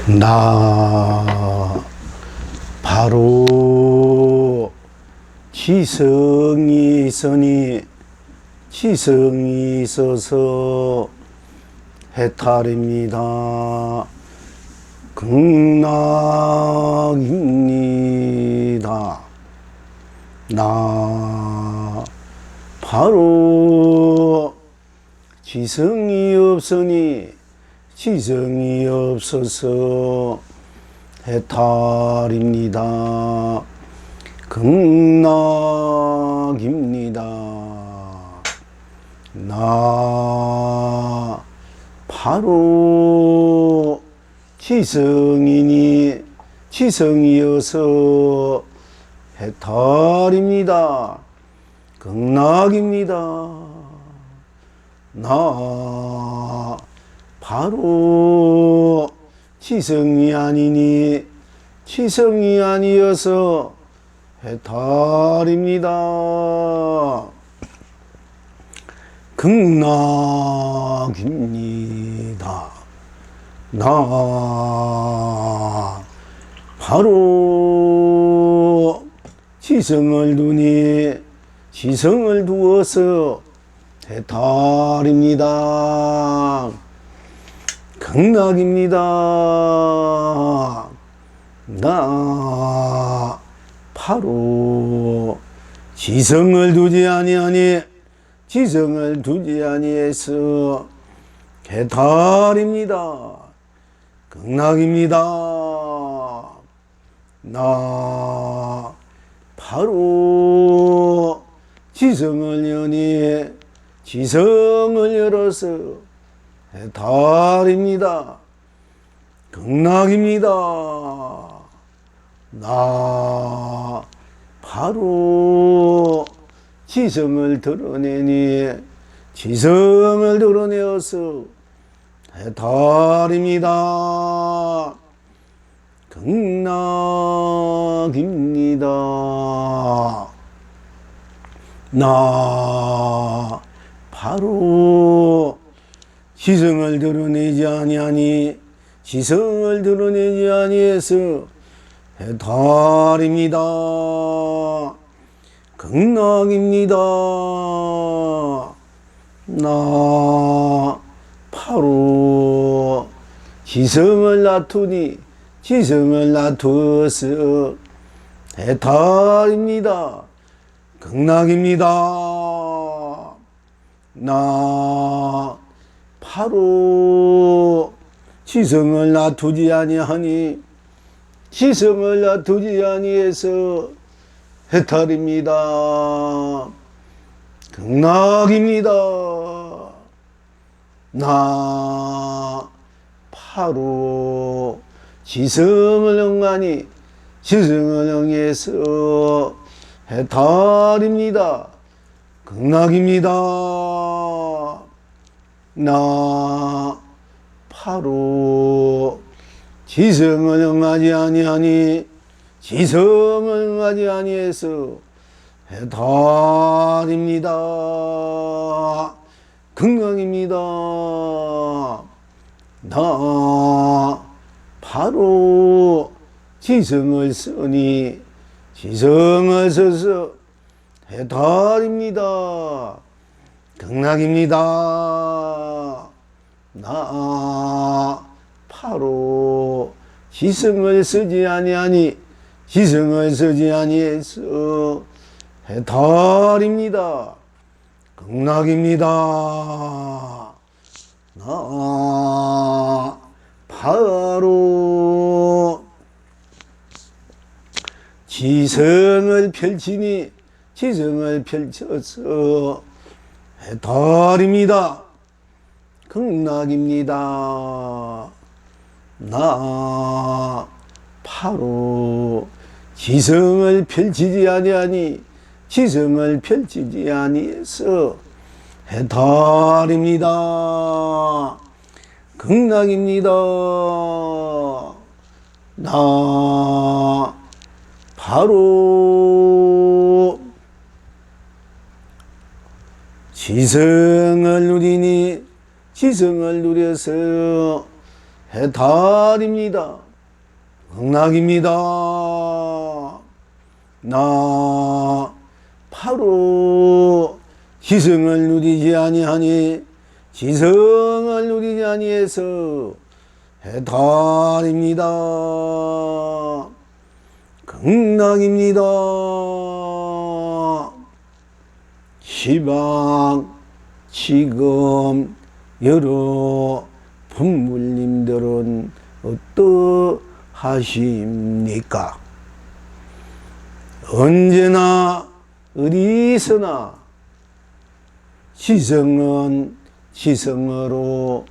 나 바로 지성이 있으니 지성이 있어서 해탈입니다. 극락입니다. 나 바로 지성이 없으니 지성이 없어서 해탈입니다. 극락입니다. 나 바로 지성이니 지성이어서 해탈입니다. 극락입니다. 나 바로 지성이 아니니 지성이 아니어서 해탈입니다. 극락입니다. 나 바로 지성을 두니 지성을 두어서 해탈입니다. 극락입니다. 나 바로 지성을 두지 아니하니 지성을 두지 아니해서 해탈입니다. 극락입니다. 나 바로 지성을 여니 지성을 열어서 해탈입니다. 극락입니다. 나 바로 지성을 드러내니 지성을 드러내어서 해탈입니다. 극락입니다. 나 바로 지성을 드러내지 아니하니 지성을 드러내지 아니해서 해탈입니다. 극락입니다. 나 바로 지성을 놔두니 지성을 놔두어서 해탈입니다. 극락입니다. 나 바로 지성을 놔두지 아니하니 지성을 놔두지 아니해서 해탈입니다. 극락입니다. 나 바로 지성을 응하니 지성을 응해서 해탈입니다. 극락입니다. 나 바로 지성을 응하지 아니하니 지성을 응하지 아니해서 해탈입니다. 극락입니다. 나 바로 지성을 쓰니 지성을 써서 해탈입니다. 극락입니다. 나 바로 지성을 쓰지 아니하니 지성을 쓰지 아니해서 해탈입니다. 극락입니다. 나 바로 지성을 펼치니 지성을 펼쳐서 해탈입니다. 극락입니다. 나 바로 지성을 펼치지 아니하니 지성을 펼치지 아니해서 해탈입니다. 극락입니다. 나 바로 지성을 누리니 지성을 누려서 해탈입니다. 극락입니다. 나 바로 지성을 누리지 아니하니 지성을 누리지 아니해서 해탈입니다. 극락입니다. 시방 지금 여러 부모님들은 어떠하십니까? 언제나 어디서나 지성은 지성으로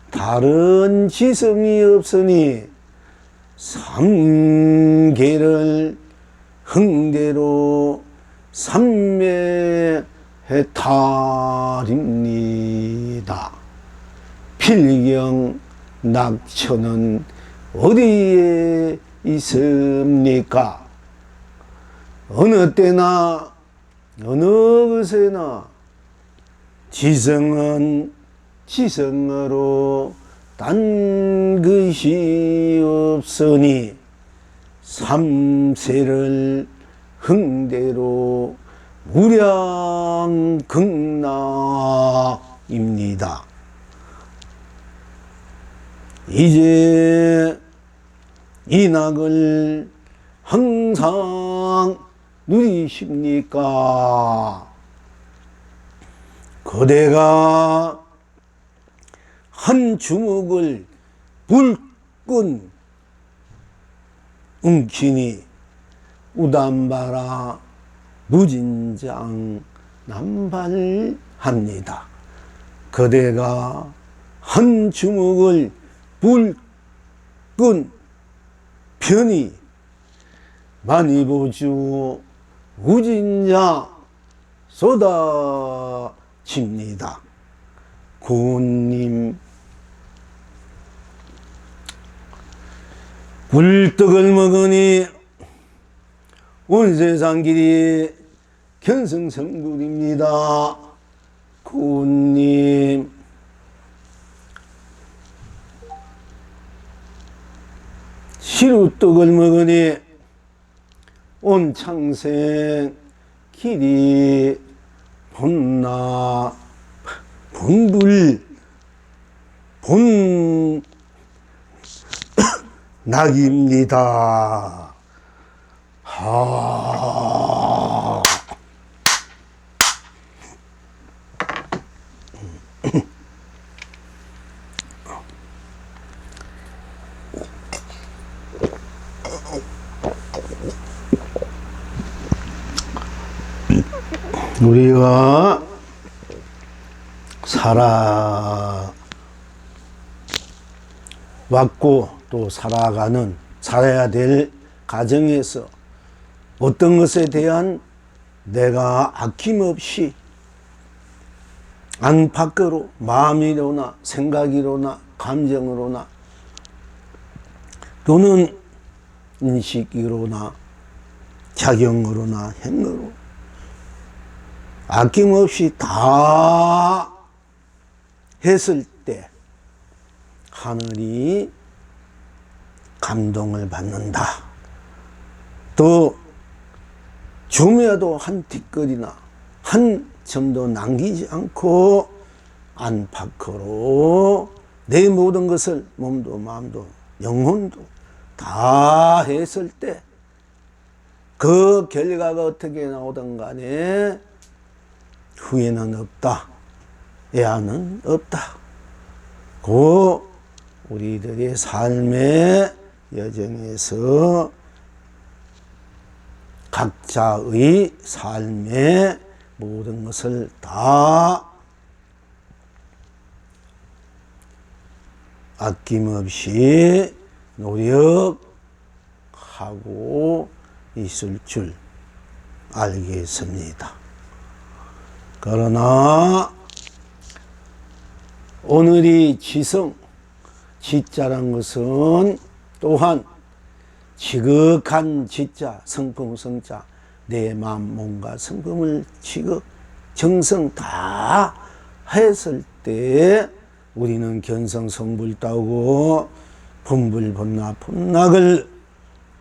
다른 지성이 없으니 삼계를 흥대로 삼매해탈입니다. 필경 낙천은 어디에 있습니까? 어느 때나 어느 것에나 지성은 지성으로 딴 것이 없으니 삼세를 흥대로 무량극락입니다. 이제 이 낙을 항상 누리십니까? 그대가 한 주먹을 불끈 움키니 우담바라 무진장 남발합니다. 그대가 한 주먹을 불끈 편히 많이 보주 무진장 쏟아집니다. 구님 굴떡을 먹으니 온 세상 길이 견성성불입니다. 구님 시루떡을 먹으니 온 창생 길이 본불 낙입니다. 우리가 살아왔고 또 살아야 될 가정에서 어떤 것에 대한 내가 아낌없이 안팎으로 마음이로나 생각이로나 감정으로나 또는 인식으로나 작용으로나 행으로 아낌없이 다 했을 때 하늘이 감동을 받는다. 또 좀이라도 한 티끌이나 한 점도 남기지 않고 안팎으로 내 모든 것을 몸도 마음도 영혼도 다 했을 때 그 결과가 어떻게 나오든 간에 후회는 없다. 애안은 없다. 그 우리들의 삶의 여정에서 각자의 삶의 모든 것을 다 아낌없이 노력하고 있을 줄 알겠습니다. 그러나 오늘이 지성, 지자란 것은 또한 지극한 지자, 성품성자, 내 마음, 몸과 성품을 지극, 정성 다 했을 때 우리는 견성성불 따고 분불본나 본락을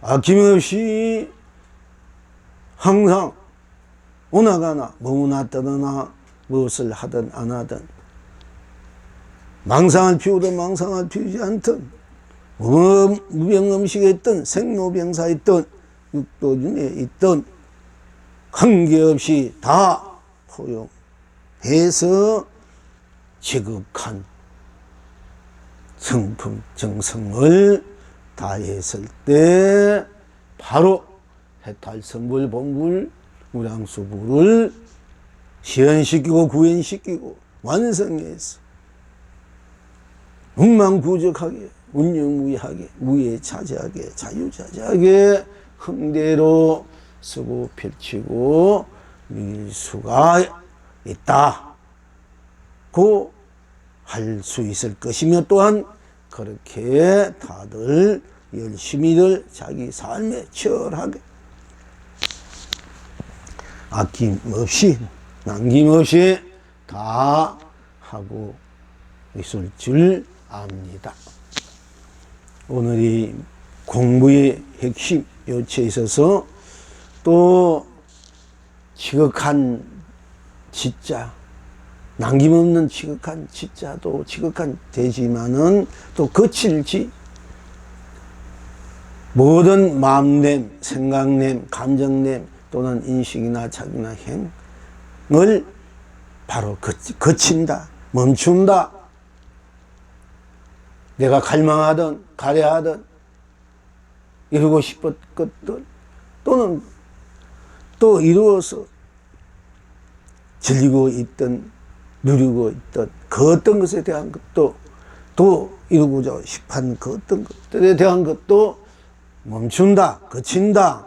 아낌없이 항상 오나가나 뭐나 떠나나 무엇을 하든 안 하든 망상을 피우든 망상을 피우지 않든 무병음식에 있든 생로병사에 있든 육도중에 있든 관계없이 다 포용해서 지극한 성품 정성을 다했을 때 바로 해탈성불 본불 무량수불을 시현시키고 구현시키고 완성해서 문망부적하게 운영무의하게 무예차지하게 자유자재하게 흥대로 쓰고 펼치고 누릴 수가 있다고 할 수 있을 것이며 또한 그렇게 다들 열심히들 자기 삶에 치열하게 아낌없이 남김없이 다 하고 있을 줄 압니다. 오늘 이 공부의 핵심 요체에 있어서 또 지극한 지자 남김없는 지극한 지자도 지극한 되지만은 또 거칠지 모든 마음냄, 생각냄, 감정냄 또는 인식이나 자기나 행을 바로 거친다, 멈춘다. 내가 갈망하던 가려하던 이루고 싶었던 것들 또는 또 이루어서 즐기고 있던 누리고 있던 그 어떤 것에 대한 것도 또 이루고자 싶은 그 어떤 것들에 대한 것도 멈춘다, 거친다.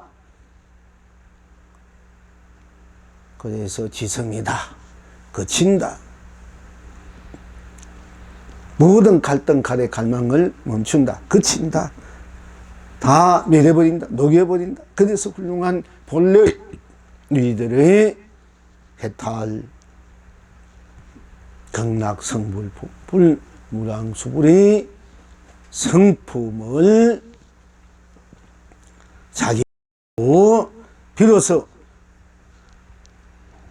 그래서 지성이다, 거친다. 모든 갈등, 가래, 갈망을 멈춘다, 거친다. 다 멸해버린다, 녹여버린다. 그래서 훌륭한 본래 너희들의 해탈 극락성불 복불 무량수불의 성품을 자기로 비로소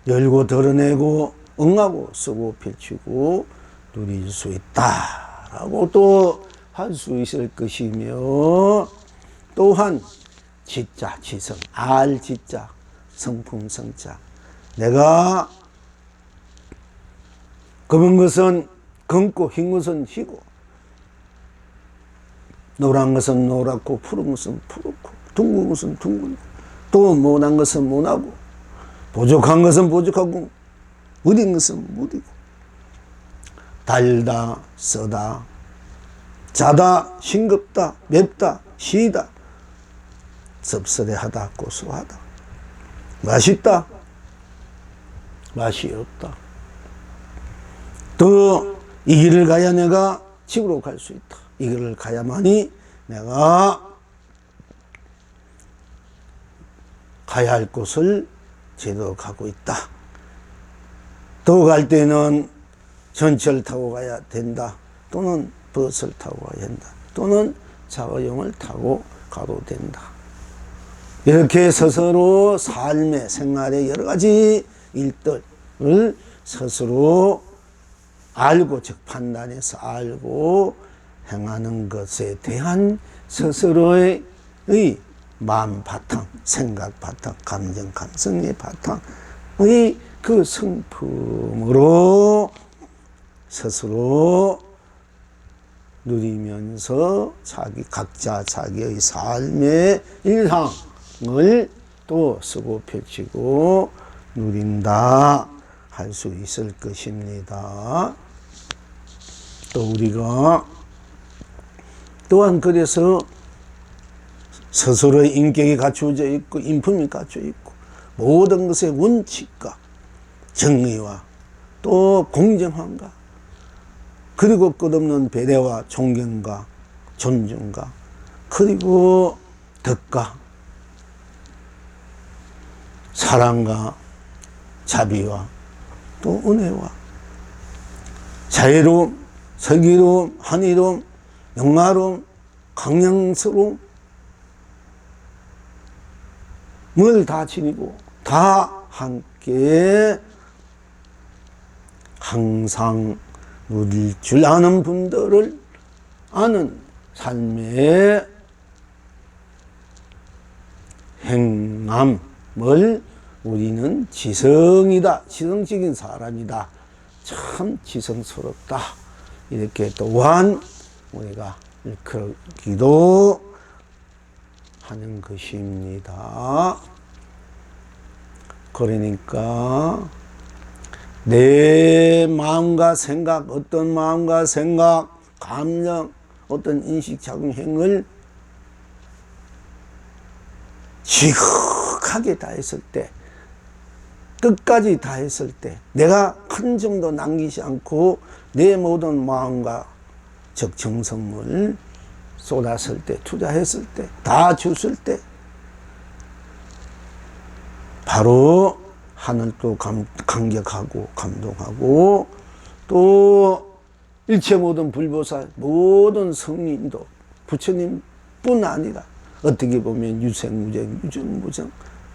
열고 드러내고 응하고 쓰고 펼치고 누릴 수 있다라고 또 할 수 있을 것이며 또한 지자, 지성, 알지자, 성품, 성자. 내가 검은 것은 검고 흰 것은 희고 노란 것은 노랗고 푸른 것은 푸르고 둥근 것은 둥글고 또 모난 것은 모나고 부족한 것은 부족하고 무딘 것은 무디고 달다, 쓰다, 짜다, 싱겁다, 맵다, 시다, 씁쓸해하다, 고소하다, 맛있다, 맛이 없다. 또 이 길을 가야 내가 집으로 갈 수 있다. 이 길을 가야만이 내가 가야 할 곳을 제대로 가고 있다. 또 갈 때는 전철 타고 가야 된다. 또는 버스를 타고 가야 된다. 또는 자가용을 타고 가도 된다. 이렇게 스스로 삶의 생활의 여러 가지 일들을 스스로 알고, 즉 판단해서 알고 행하는 것에 대한 스스로의 마음 바탕, 생각 바탕, 감정, 감성의 바탕의 그 성품으로 스스로 누리면서 각자 자기의 삶의 일상을 또 쓰고 펼치고 누린다 할 수 있을 것입니다. 또 우리가 또한 그래서 스스로의 인격이 갖추어져 있고 인품이 갖춰 있고 모든 것의 원칙과 정의와 또 공정함과 그리고 끝없는 배려와 존경과 존중과 그리고 덕과 사랑과 자비와 또 은혜와 자애로움, 슬기로움, 한의로움, 영화로움, 강량스러움을 다 지니고 다 함께 항상 누릴 줄 아는 분들을 아는 삶의 행함을 우리는 지성이다, 지성적인 사람이다, 참 지성스럽다, 이렇게 또한 우리가 일컬기도 하는 것입니다. 그러니까 내 마음과 생각, 어떤 마음과 생각, 감정, 어떤 인식, 작용행을 지극하게 다 했을 때, 끝까지 다 했을 때, 내가 한 점도 남기지 않고 내 모든 마음과 즉 정성을 쏟았을 때, 투자했을 때, 다 줬을 때, 바로 하늘도 감격하고 감동하고, 또 일체 모든 불보살, 모든 성인도 부처님뿐 아니라 어떻게 보면 유생무생, 유전무생,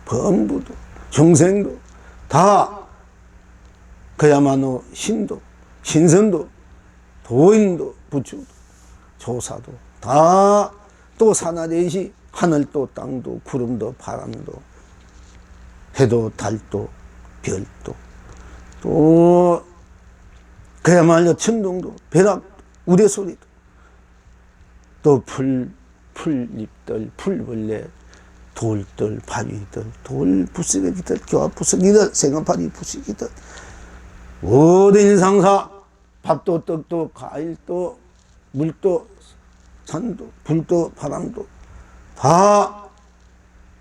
범부도, 중생도 다 그야말로 신도, 신선도, 도인도, 부처도, 조사도 다 또 산하대시, 하늘도 땅도 구름도 바람도 해도 달도 별도 또 그야말로 천둥도 벼락도 우레소리도 또 풀잎들, 풀벌레, 돌들, 바위들, 돌 부스러기들, 교합 부스러기들, 생화파리 부스러기들, 모든 일상사, 밥도 떡도 과일도 물도 산도 불도 바람도 다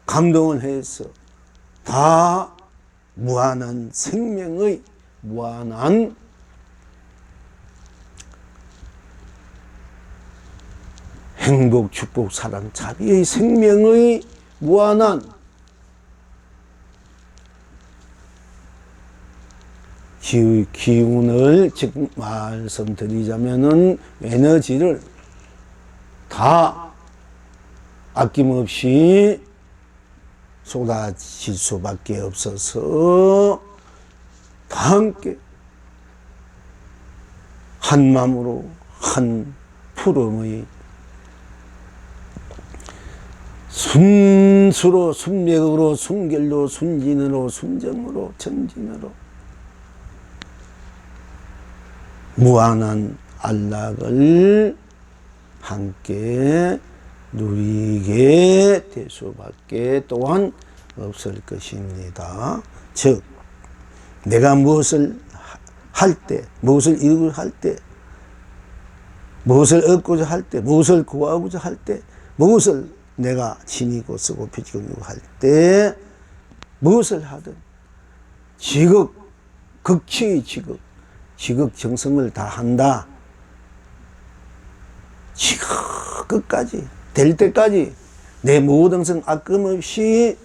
감동을 해서 다 무한한 생명의 무한한 행복, 축복, 사랑, 자비의 생명의 무한한 기운을 즉 말씀드리자면은 에너지를 다 아낌없이 쏟아질 수밖에 없어서 다 함께 한 마음으로 한 푸름의 순수로 순맥으로 순결로 순진으로 순정으로 전진으로 무한한 안락을 함께 누리게 될 수밖에 또한 없을 것입니다. 즉 내가 무엇을 할 때, 무엇을 이루고자 할 때, 무엇을 얻고자 할 때, 무엇을 구하고자 할 때, 무엇을 내가 지니고 쓰고 펴지고 할 때 무엇을 하든 지극, 극치의 지극 정성을 다한다. 지극 끝까지 될 때까지 내 모든 성 아낌없이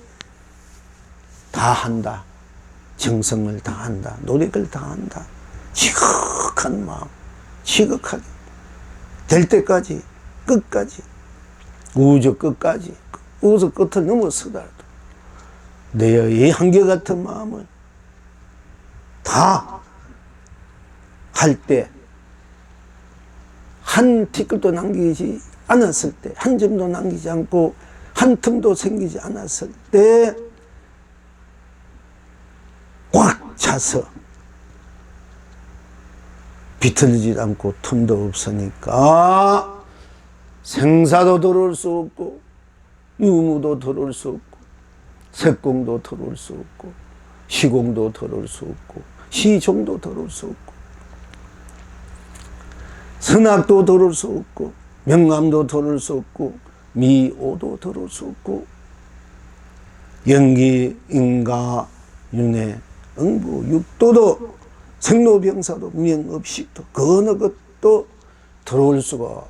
다한다. 정성을 다한다. 노력을 다한다. 지극한 마음, 지극하게 될 때까지 끝까지 우주 끝까지 우주 끝을 넘어서더라도 내의 한결같은 마음을 다 할 때 한 티끌도 남기지 않았을 때, 한 점도 남기지 않고 한 틈도 생기지 않았을 때 꽉 차서 비틀리지 않고 틈도 없으니까 생사도 들어올 수 없고 유무도 들어올 수 없고 색공도 들어올 수 없고 시공도 들어올 수 없고 시종도 들어올 수 없고 선악도 들어올 수 없고 명암도 들어올 수 없고 미오도 들어올 수 없고 연기, 인가, 윤회, 응부, 육도도 생로병사도 무명업식도 그 어느 것도 들어올 수가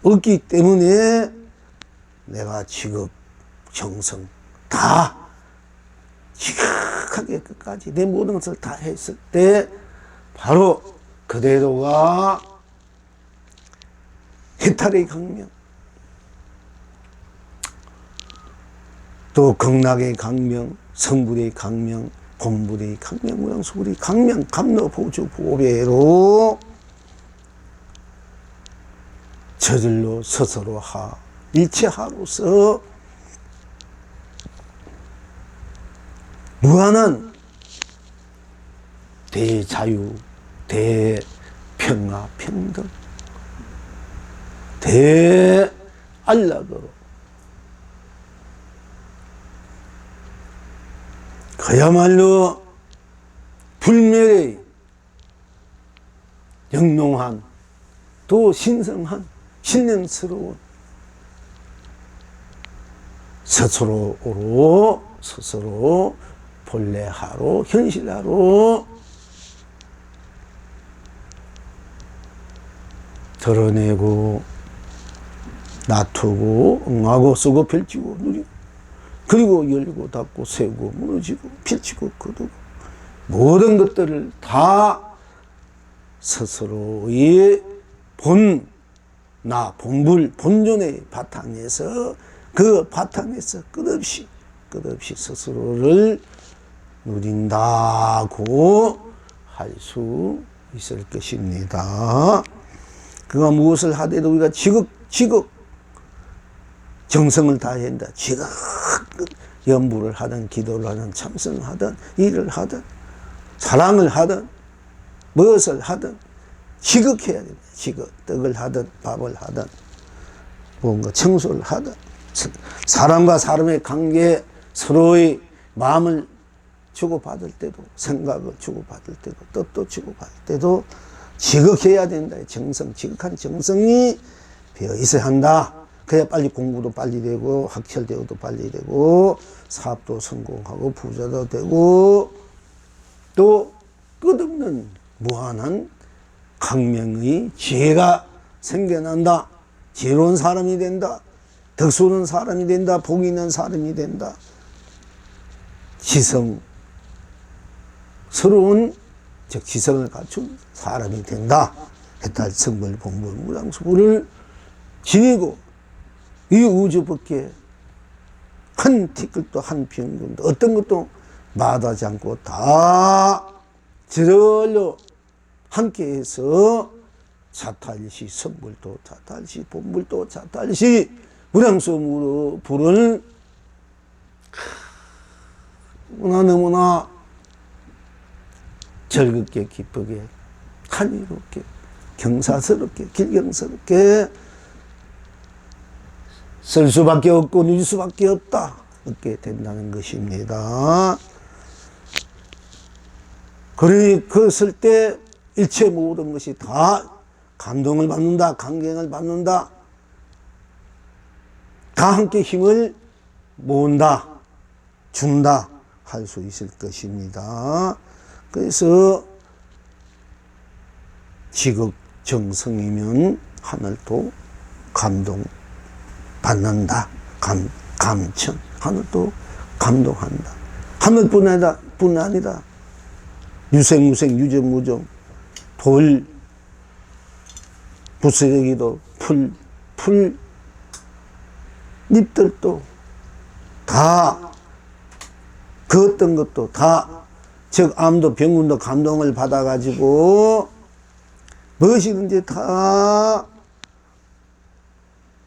없기 때문에 내가 지극, 정성 다 지극하게 끝까지 내 모든 것을 다 했을 때 바로 그대로가 해탈의 강명, 또 극락의 강명, 성불의 강명, 곤불의 강명, 무량수불의 강명, 감로 보주 보배로 저절로 스스로 하, 일체하로서 무한한 대자유, 대평화, 평등, 대안락으로 그야말로 불멸의 영롱한 또 신성한 신령스러운 스스로 본래하로 현실하로 드러내고 놔두고 응하고 쓰고 펼치고 누리고 그리고 열고 닫고 세고 무너지고 펼치고 거두고 모든 것들을 다 스스로의 본불 본존의 바탕에서 그 바탕에서 끝없이 스스로를 누린다고 할 수 있을 것입니다. 그가 무엇을 하더라도 우리가 지극 정성을 다해야 한다. 지극 연부를 하든 기도를 하든 참선을 하든 일을 하든 사랑을 하든 무엇을 하든 지극해야 된다. 지극 떡을 하든 밥을 하든 뭔가 청소를 하든 사람과 사람의 관계 서로의 마음을 주고받을 때도 생각을 주고받을 때도 뜻도 주고받을 때도 지극해야 된다. 정성, 지극한 정성이 되어 있어야 한다. 그래야 빨리 공부도 빨리 되고 학철대우도 빨리 되고 사업도 성공하고 부자도 되고 또 끝없는 무한한 강명의 지혜가 생겨난다. 지혜로운 사람이 된다. 덕스러운 사람이 된다. 복 있는 사람이 된다. 지성스러운 즉 지성을 갖춘 사람이 된다. 해탈 성불 본불 무량수불을 지니고 이 우주밖에 한 티끌도 한 병균도 어떤 것도 마다하지 않고 다 저절로 함께해서 자탈시 성불도 자탈시 본불도 자탈시 무량수불을 너무나 즐겁게 기쁘게 한이롭게 경사스럽게 길경스럽게 쓸 수밖에 없고 누릴 수밖에 없다. 그렇게 된다는 것입니다. 그러니 그 쓸 때 일체 모든 것이 다 감동을 받는다. 강경을 받는다. 다 함께 힘을 모은다. 준다. 할 수 있을 것입니다. 그래서 지극정성이면 하늘도 감동 받는다. 감천. 하늘도 감동한다. 하늘뿐 아니라 유생무생 유전무종 돌 부스러기도 풀 잎들도 다 그 어떤 것도 다 즉 암도 병군도 감동을 받아가지고 무엇이든지 다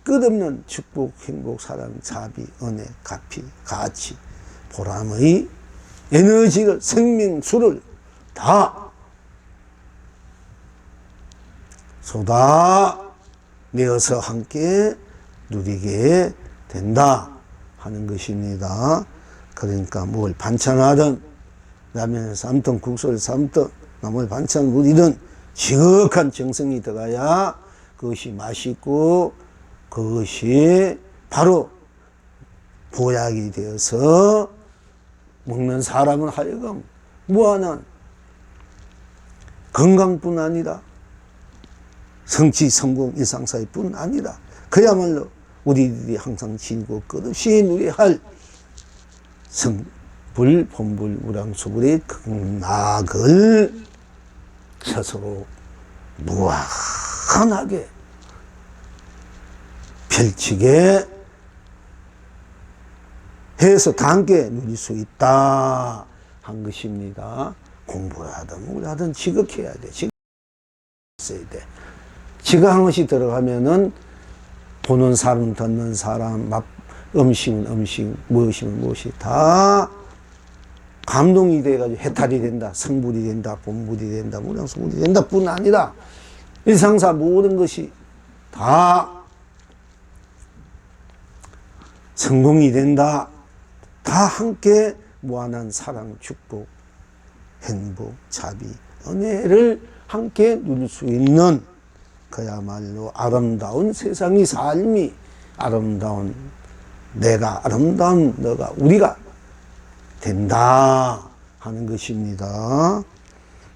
끝없는 축복, 행복, 사랑, 자비, 은혜, 가피, 가치, 보람의 에너지를 생명수를 다 쏟아내어서 함께 누리게 된다 하는 것입니다. 그러니까 뭘 반찬하든 라면을 삶든 국수를 삶든 나물 반찬을 우리든 지극한 정성이 들어가야 그것이 맛있고 그것이 바로 보약이 되어서 먹는 사람은 하여금 무한한 건강뿐 아니라 성취, 성공, 일상사회뿐 아니라 그야말로 우리들이 항상 지니고 끝없이 누려야 할 성불, 본불, 무량수불의 극락을 스스로 무한하게 펼치게 해서 다 함께 누릴 수 있다 한 것입니다. 공부를 하든 뭘 하든 지극해야 돼. 지극해야 돼. 지극한 것이 들어가면은 보는 사람, 듣는 사람, 음식은 음식, 무엇이면 무엇이 다 감동이 돼가지고 해탈이 된다, 성불이 된다, 본불이 된다, 무량성불이 된다 뿐 아니라 일상사 모든 것이 다 성공이 된다. 다 함께 무한한 사랑, 축복, 행복, 자비, 은혜를 함께 누릴 수 있는 그야말로 아름다운 세상의 삶이 아름다운 내가 아름다운 너가 우리가 된다 하는 것입니다.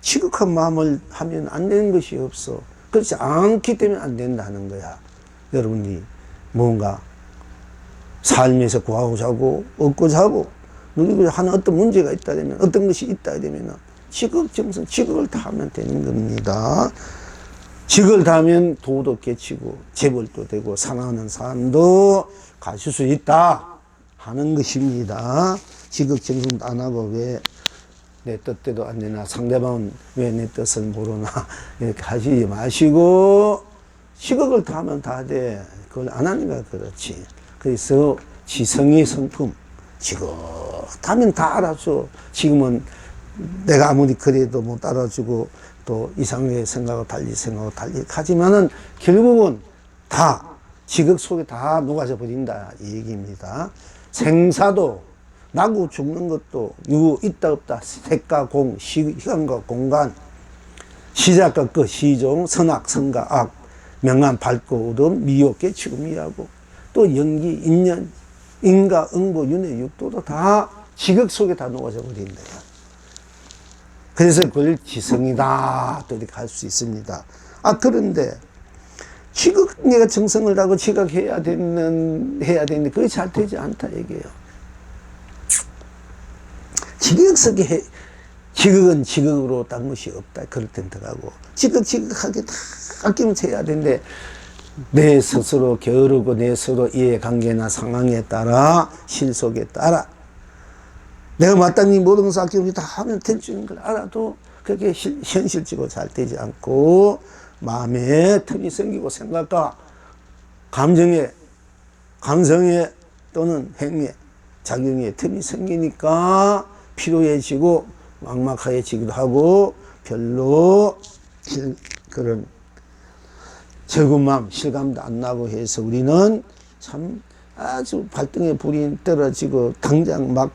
지극한 마음을 하면 안 되는 것이 없어. 그렇지 않기 때문에 안 된다는 거야. 여러분이 뭔가 삶에서 구하고자 하고 얻고자 하고 누리고자 하는 어떤 문제가 있다 되면 어떤 것이 있다 되면 지극정성 지극을 다하면 되는 겁니다. 지극을 다하면 도도 깨치고 재벌도 되고 사랑하는 사람도 가질 수 있다 하는 것입니다. 지극정성도 안 하고 왜 내 뜻대로 안 되나 상대방은 왜 내 뜻을 모르나 이렇게 하시지 마시고 지극을 다하면 다 돼. 그걸 안 하니까 그렇지. 그래서 지성의 성품 지긋하면 다 알아줘. 지금은 내가 아무리 그래도 못 알아주고 또 이상하게 생각하고 달리 하지만은 결국은 다 지극 속에 다 녹아져 버린다 이 얘기입니다. 생사도 나고 죽는 것도 유 있다 없다 색과 공 시간과 공간 시작과 끝 시종 선악 선과 악 명암 밝고 어두움 미혹 깨치고 미하고 또 연기 인연 인과 응보 윤회 육도도 다 지극 속에 다 녹아져 버린다. 그래서 그걸 지성이다 또 이렇게 할 수 있습니다. 그런데 지극 내가 정성을 다하고 지극해야 되는데 그게 잘 되지 않다 얘기예요. 지극은 지극으로 딴 것이 없다. 그럴 땐 들어가고 지극하게 다 아끼면서 해야 되는데 내 스스로 게으르고 내 스스로 이해관계나 상황에 따라 실속에 따라 내가 마땅히 모든 것을 아끼면서 다 하면 될 줄 있는 걸 알아도 그게 현실적으로 잘 되지 않고 마음에 틈이 생기고 생각과 감정에 감성에 또는 행위에 작용에 틈이 생기니까 피로해지고 막막해지기도 하고 별로 그런 즐거운 마음 실감도 안 나고 해서 우리는 참 아주 발등에 불이 떨어지고 당장 막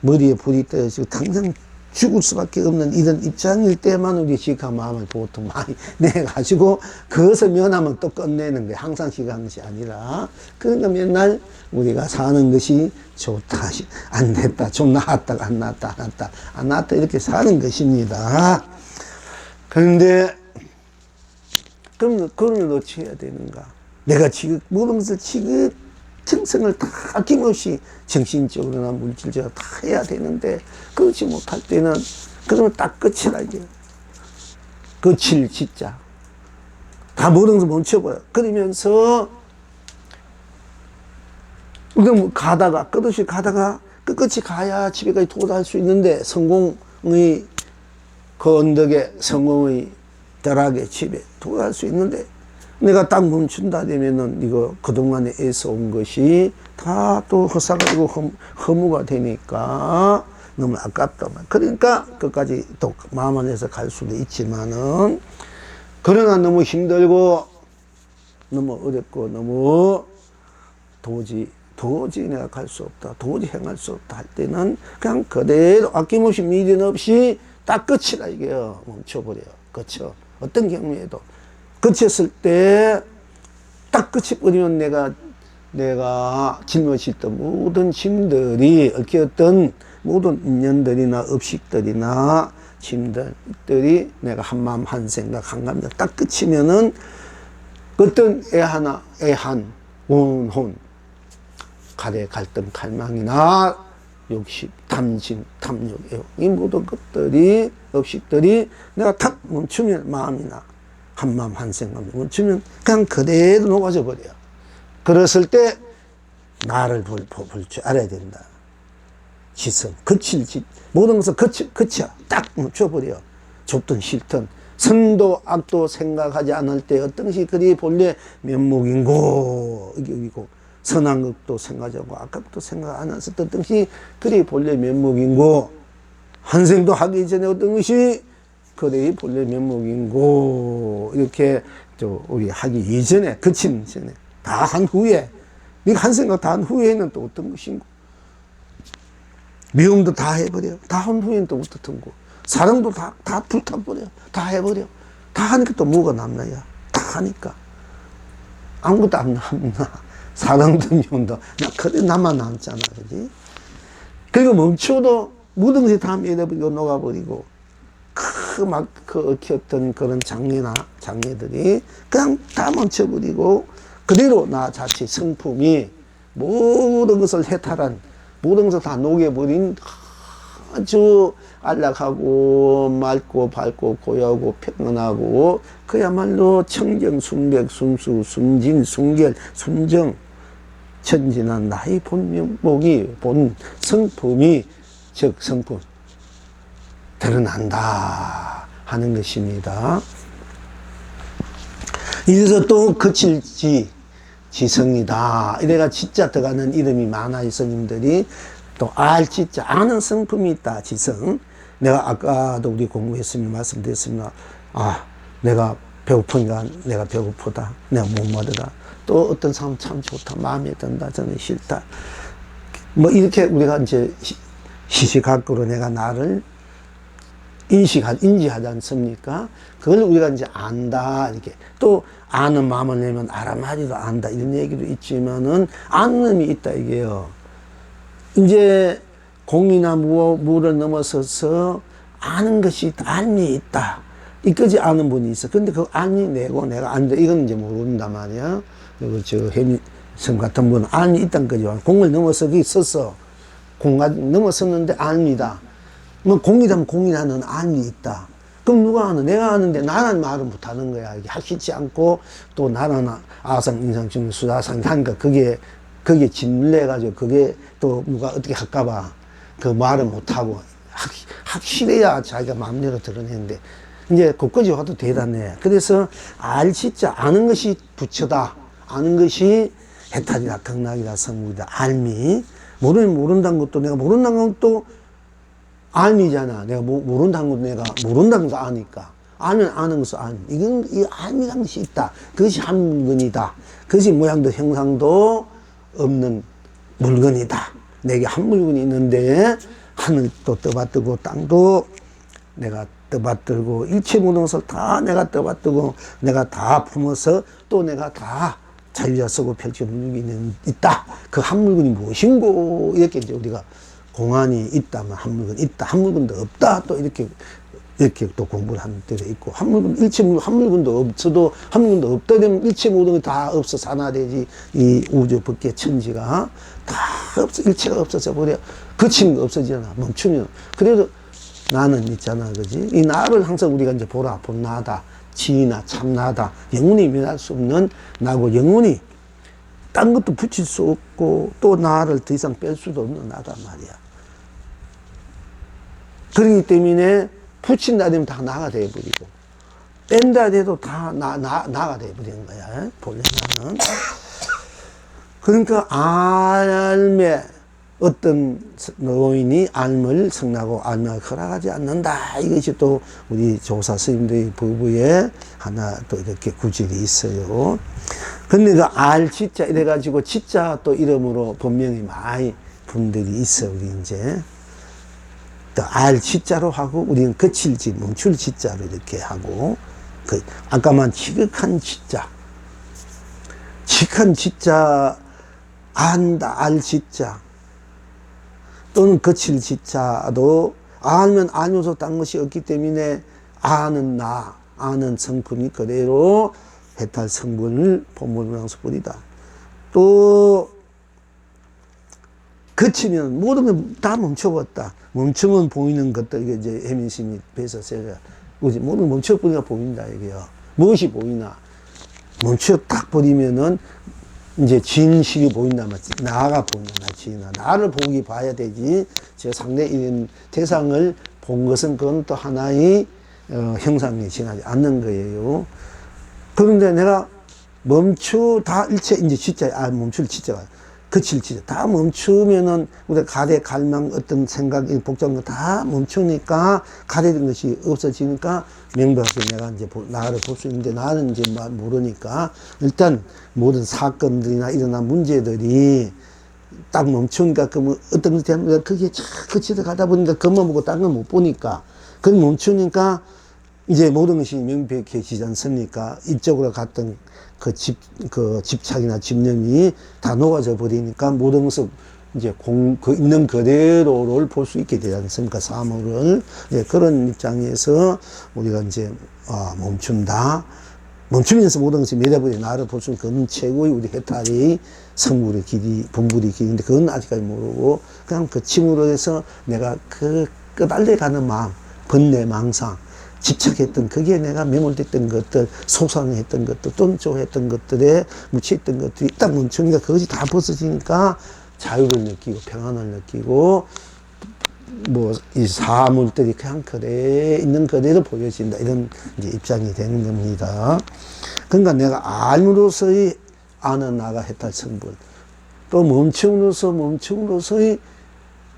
머리에 불이 떨어지고 당장 죽을 수밖에 없는 이런 입장일 때만 우리 지극한 마음을 보통 많이 내가지고 그것을 면하면 또 끝내는 거예요. 항상 지극한 것이 아니라. 그러니까 맨날 우리가 사는 것이 좋다, 안 됐다, 좀 나았다, 안 나았다, 안 나았다, 안 나았다 이렇게 사는 것입니다. 그런데 그러면 어떻게 해야 되는가? 내가 모든 것을 정성을 다 아낌없이 정신적으로나 물질적으로 다 해야 되는데 그렇지 못할 때는 그러면 딱 끝이라 이게 끝을 짓자 다 모든 것을 멈춰버려. 그러면서 그럼 가다가 끝없이 가다가 끝까지 가야 집에까지 도달할 수 있는데 성공의 그 언덕에 성공의 벼락의 집에 도달할 수 있는데 내가 딱 멈춘다 되면은 이거 그동안에 애써 온 것이 다 또 헛사가지고 허무가 되니까 너무 아깝다. 그러니까 끝까지 또 마음 안에서 갈 수도 있지만은 그러나 너무 힘들고 너무 어렵고 너무 도저히 내가 갈 수 없다. 도저히 행할 수 없다 할 때는 그냥 그대로 아낌없이 미련 없이 딱 끝이라 이게요. 멈춰버려. 그쵸? 어떤 경우에도. 그쳤을 때 딱 끝이 버리면 내가 짊어졌던 모든 짐들이 어떤 모든 인연들이나 업식들이나 짐들이 내가 한 마음 한 생각 한 감정 딱 끝이면은 어떤 애한 원혼 가래 갈등 갈망이나 욕심 탐심 탐욕 애호 이 모든 것들이 업식들이 내가 탁 멈추면 마음이나 한마음 한생각 멈추면 그냥 그대로 녹아져 버려. 그랬을 때 나를 볼 줄 알아야 된다. 지성. 모든 것을 그쳐. 딱 멈춰버려. 좋든 싫든. 선도 악도 생각하지 않을 때 어떤 것이 그리 본래 면목인고, 이고 선한 것도 생각하지 않고 악한 것도 생각 안 했을 때 어떤 것이 그리 본래 면목인고, 환생도 하기 전에 어떤 것이 그리 본래 면목인고, 이렇게 우리 하기 이전에, 그친 전에, 다 한 후에, 네가 한 생각 다 한 후에는 또 어떤 것인고, 미움도 다 해버려. 다 한 후에는 또 어떻든 거. 사랑도 다 불타버려. 다 해버려. 다 하니까 또 뭐가 남나, 야. 다 하니까. 아무것도 안 남나. 사랑도 미움도. 그래, 나만 남잖아, 그지? 그리고 멈춰도 모든 것이 다 밀어버리고 녹아버리고, 얽혔던 그런 장애들이 그냥 다 멈춰버리고, 그대로 나 자체 성품이 모든 것을 해탈한, 모든 것을 다 녹여버린 아주 안락하고 맑고 밝고 고요하고 평온하고 그야말로 청정, 순백, 순수, 순진, 순결, 순정, 천진한 나의 본면목이, 본 성품이, 즉 성품 드러난다 하는 것입니다. 이래서 또 거칠지 지성이다. 이래가 진짜 들어가는 이름이 많아요. 스님들이 또 알지자, 아는 성품이 있다. 지성. 내가 아까도 우리 공부했으면 말씀드렸습니다. 내가 배고프니까 내가 배고프다. 내가 목마르다. 또 어떤 사람 참 좋다. 마음에 든다. 저는 싫다. 뭐 이렇게 우리가 이제 시시각각으로 내가 나를 인지하지 않습니까? 그걸 우리가 이제 안다. 이렇게. 또 아는 마음을 내면 알아마리도 안다. 이런 얘기도 있지만은 아는 놈이 있다. 이게요. 이제 공이나 무를 넘어서서 아는 것이 있다. 알미 있다. 이까지 아는 분이 있어. 근데 그 알미 내고 내가 안다. 이건 이제 모른단 말이야. 그리고 해미성 같은 분은 알미 있다는 거죠. 공을 넘어서기 있어서 공을 넘어섰는데 알미다. 뭐 공이라면 공이라는 알미 있다. 그럼 누가 아는? 내가 아는데 나라는 말을 못하는 거야. 이게 하시지 않고 또 나라는 아상, 인상, 중상, 수다상 하니까 그게 짓눌려가지고 그게 또 누가 어떻게 할까봐 그 말을 못하고 확실해야 자기가 마음대로 드러내는데 이제 그까지 와도 대단해. 그래서 알지자, 아는 것이 부처다. 아는 것이 해탈이다, 극락이다, 성불이다. 알미. 모른다는 것도 내가 모른다는 것도 알미잖아. 내가 모른다는 것도 내가 모른다는 거 아니까. 알면 아는 것을 알미. 이 알미라는 것이 있다. 그것이 한 물건이다. 그것이 모양도 형상도 없는 물건이다. 내게 한 물건이 있는데 하늘도 떠받들고 땅도 내가 떠받들고 일체 모든 것을 다 내가 떠받들고 내가 다 품어서 또 내가 다 자유자 쓰고 펼쳐 물건이 있다. 그 한 물건이 무엇인고 이렇게 이제 우리가 공안이 있다면 한 물건 있다. 한 물건도 없다. 또 이렇게 또 공부를 하는 때가 있고, 한 물건도 없어도, 한 물건도 없다 되면 일체 모든 게 다 없어 산화되지. 이 우주 법계 천지가 다 없어, 일체가 없어져 버려. 그치는 거 없어지잖아. 멈추면. 그래도 나는 있잖아. 그지? 이 나를 항상 우리가 이제 보라, 본 나다. 지나, 참나다. 영원히 면할 수 없는 나고, 영원히 딴 것도 붙일 수 없고, 또 나를 더 이상 뺄 수도 없는 나단 말이야. 그렇기 때문에 붙인다 되면 다 나가 돼버리고, 뺀다 해도 다 나가 돼버리는 거야. 본래 나는. 그러니까 알매, 어떤 노인이 알을 성나고 알을 허락하지 않는다. 이것이 또 우리 조사 스님들의 법에 하나 또 이렇게 구절이 있어요. 근데 그 알지자 이래가지고 지자 또 이름으로 본명이 많이 분들이 있어. 우리 이제 또 알지자로 하고 우리는 거칠지 멈출 지자로 이렇게 하고, 그 아까만 지극한 지자, 지극한 지자 안다 알지자 또는 거칠 지자도 알면 알면서 딴 것이 없기 때문에 아는 나, 아는 성품이 그대로 해탈 성분을 본물명수 뿌리다. 또 거치면 모든 걸 다 멈춰버렸다. 멈추면 보이는 것들, 이게 이제 해민심이 배서 세가 모든 걸 멈춰버리니까 보인다. 이게요. 무엇이 보이나? 멈춰 딱 버리면은 이제 진실이 보인다 말이지. 나가 보인다 말이지. 나를 보기 봐야 되지. 저 상대 이런 대상을 본 것은 그건 또 하나의 형상에 지나지 않는 거예요. 그런데 내가 다 일체 이제 진짜 멈출 진짜가 그칠 진짜 다 멈추면은 우리가 가대 갈망 어떤 생각 복잡한 거 다 멈추니까 가대된 것이 없어지니까 명백하게 내가 이제 나를 볼 수 있는데 나는 이제 모르니까 일단 모든 사건들이나 일어난 문제들이 딱 멈추니까 그 어떤 것에 대한 그게 그치다 가다 보니까 그것만 보고 딴 건 못 보니까 그 멈추니까 이제 모든 것이 명백해지지 않습니까? 이쪽으로 갔던 그 집착이나 집념이 다 녹아져 버리니까 모든 것을 이제 있는 그대로를 볼 수 있게 되지 않습니까? 사물을. 예, 그런 입장에서 우리가 이제, 멈춘다. 멈추면서 모든 것이 매달버려 나를 볼 수 있는 그건 최고의 우리 해탈의 성불의 길이, 분불의 길인데 그건 아직까지 모르고 그냥 그 침으로 해서 내가 그 끝알래 가는 마음, 번뇌, 망상, 집착했던 그게 내가 매몰됐던 것들, 소상했던 것들, 쫀쫀했던 것들에 묻혀있던 것들이 딱 멈추니까 그것이 다 벗어지니까 자유를 느끼고 평안을 느끼고 이 사물들이 그냥 있는 그대로 보여진다. 이런 이제 입장이 되는 겁니다. 그러니까 내가 알므로서의 아는 나가 해탈 성분, 또 멈춤으로서의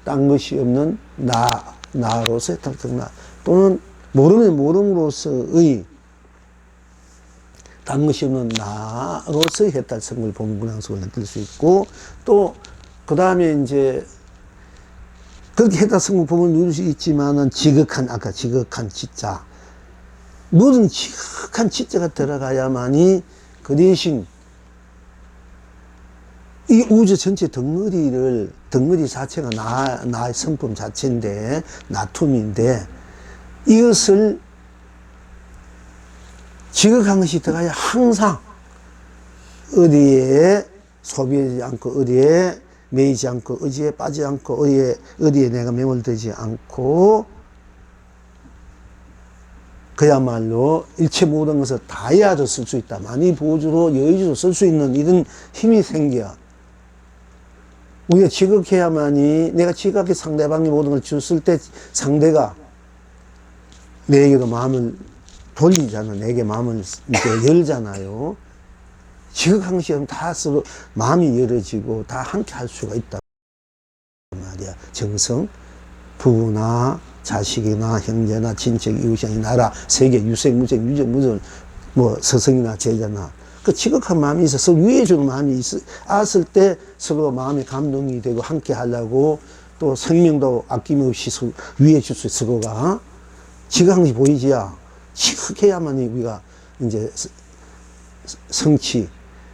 딴 것이 없는 나로서 해탈 성분, 또는 모름으로서의 딴 것이 없는 나로서의 해탈성을 본분항속을 느낄 수 있고, 또 그 다음에 이제 그렇게 해탈성을 보면 누릴 수 있지만은 아까 지극한 지자, 모든 지극한 지자가 들어가야만이 그 대신 이 우주 전체 덩어리 자체가 나의 성품 자체인데, 나툼인데, 이것을 지극한 것이 들어가야 항상 어디에 소비하지 않고, 어디에 매이지 않고, 어디에 빠지지 않고, 어디에 내가 매몰되지 않고, 그야말로 일체 모든 것을 다이아로 쓸 수 있다. 만이보주로 여의주로 쓸 수 있는 이런 힘이 생겨. 우리가 지극해야만이, 내가 지극하게 상대방이 모든 걸 줬을 때 상대가 내게도 마음을 돌리잖아. 내게 마음을 이제 열잖아요. 지극한 것이 다 서로 마음이 열어지고 다 함께 할 수가 있다 말이야. 정성, 부부나 자식이나 형제나 친척, 이웃이 나라, 세계, 유색, 무색, 유전, 무전, 서성이나 제자나 그 지극한 마음이 있어 서로 위해주는 마음이 있을 때 서로 마음이 감동이 되고 함께 하려고 또 생명도 아낌없이 위해줄 수 있어. 서로가 지극한 것이 보이지야. 지극해야만이 우리가 이제 성취.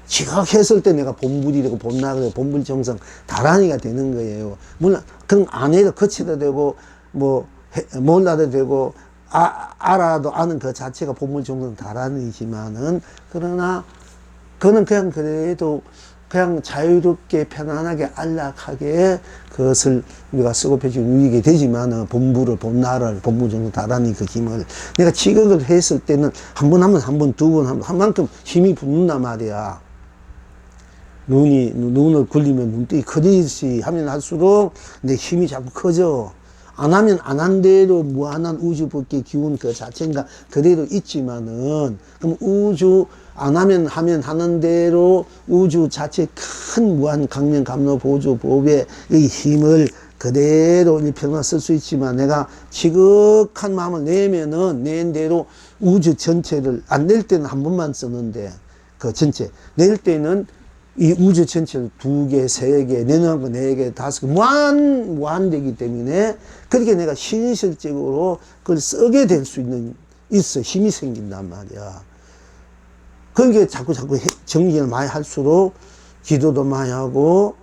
지극했을 때 내가 본불이 되고 본나가 본불 정성 다란이가 되는 거예요. 물론 그건 안 해도 거치도 되고 몰라도 되고 알아도 아는 그 자체가 본불 정성 다란이지만은, 그러나 그거는 그냥 그래도 그냥 자유롭게 편안하게 안락하게 그것을 우리가 쓰고 펴지고 누리게 되지만은, 본나를 본불 정성 다란이 그 힘을 내가 지극을 했을 때는 한 번 하면 두 번 하면 한 만큼 힘이 붙는단 말이야. 눈을 굴리면 눈뜨기 커지듯이 하면 할수록 내 힘이 자꾸 커져. 안 하면 안 한 대로 무한한 우주법계 기운 그 자체가 그대로 있지만은, 그럼 안 하면 하는 대로 우주 자체 큰 무한 강명 감로 보조 보배의 힘을 그대로 일평화 쓸 수 있지만, 내가 지극한 마음을 낸 대로 우주 전체를 안 낼 때는 한 번만 쓰는데, 그 전체 낼 때는 이 우주 전체를 2개, 3개, 내놓은 거 4개, 5개, 무한되기 때문에, 그렇게 내가 실질적으로 그걸 쓰게 될 수 있어. 힘이 생긴단 말이야. 그러니까 자꾸 정진을 많이 할수록 기도도 많이 하고,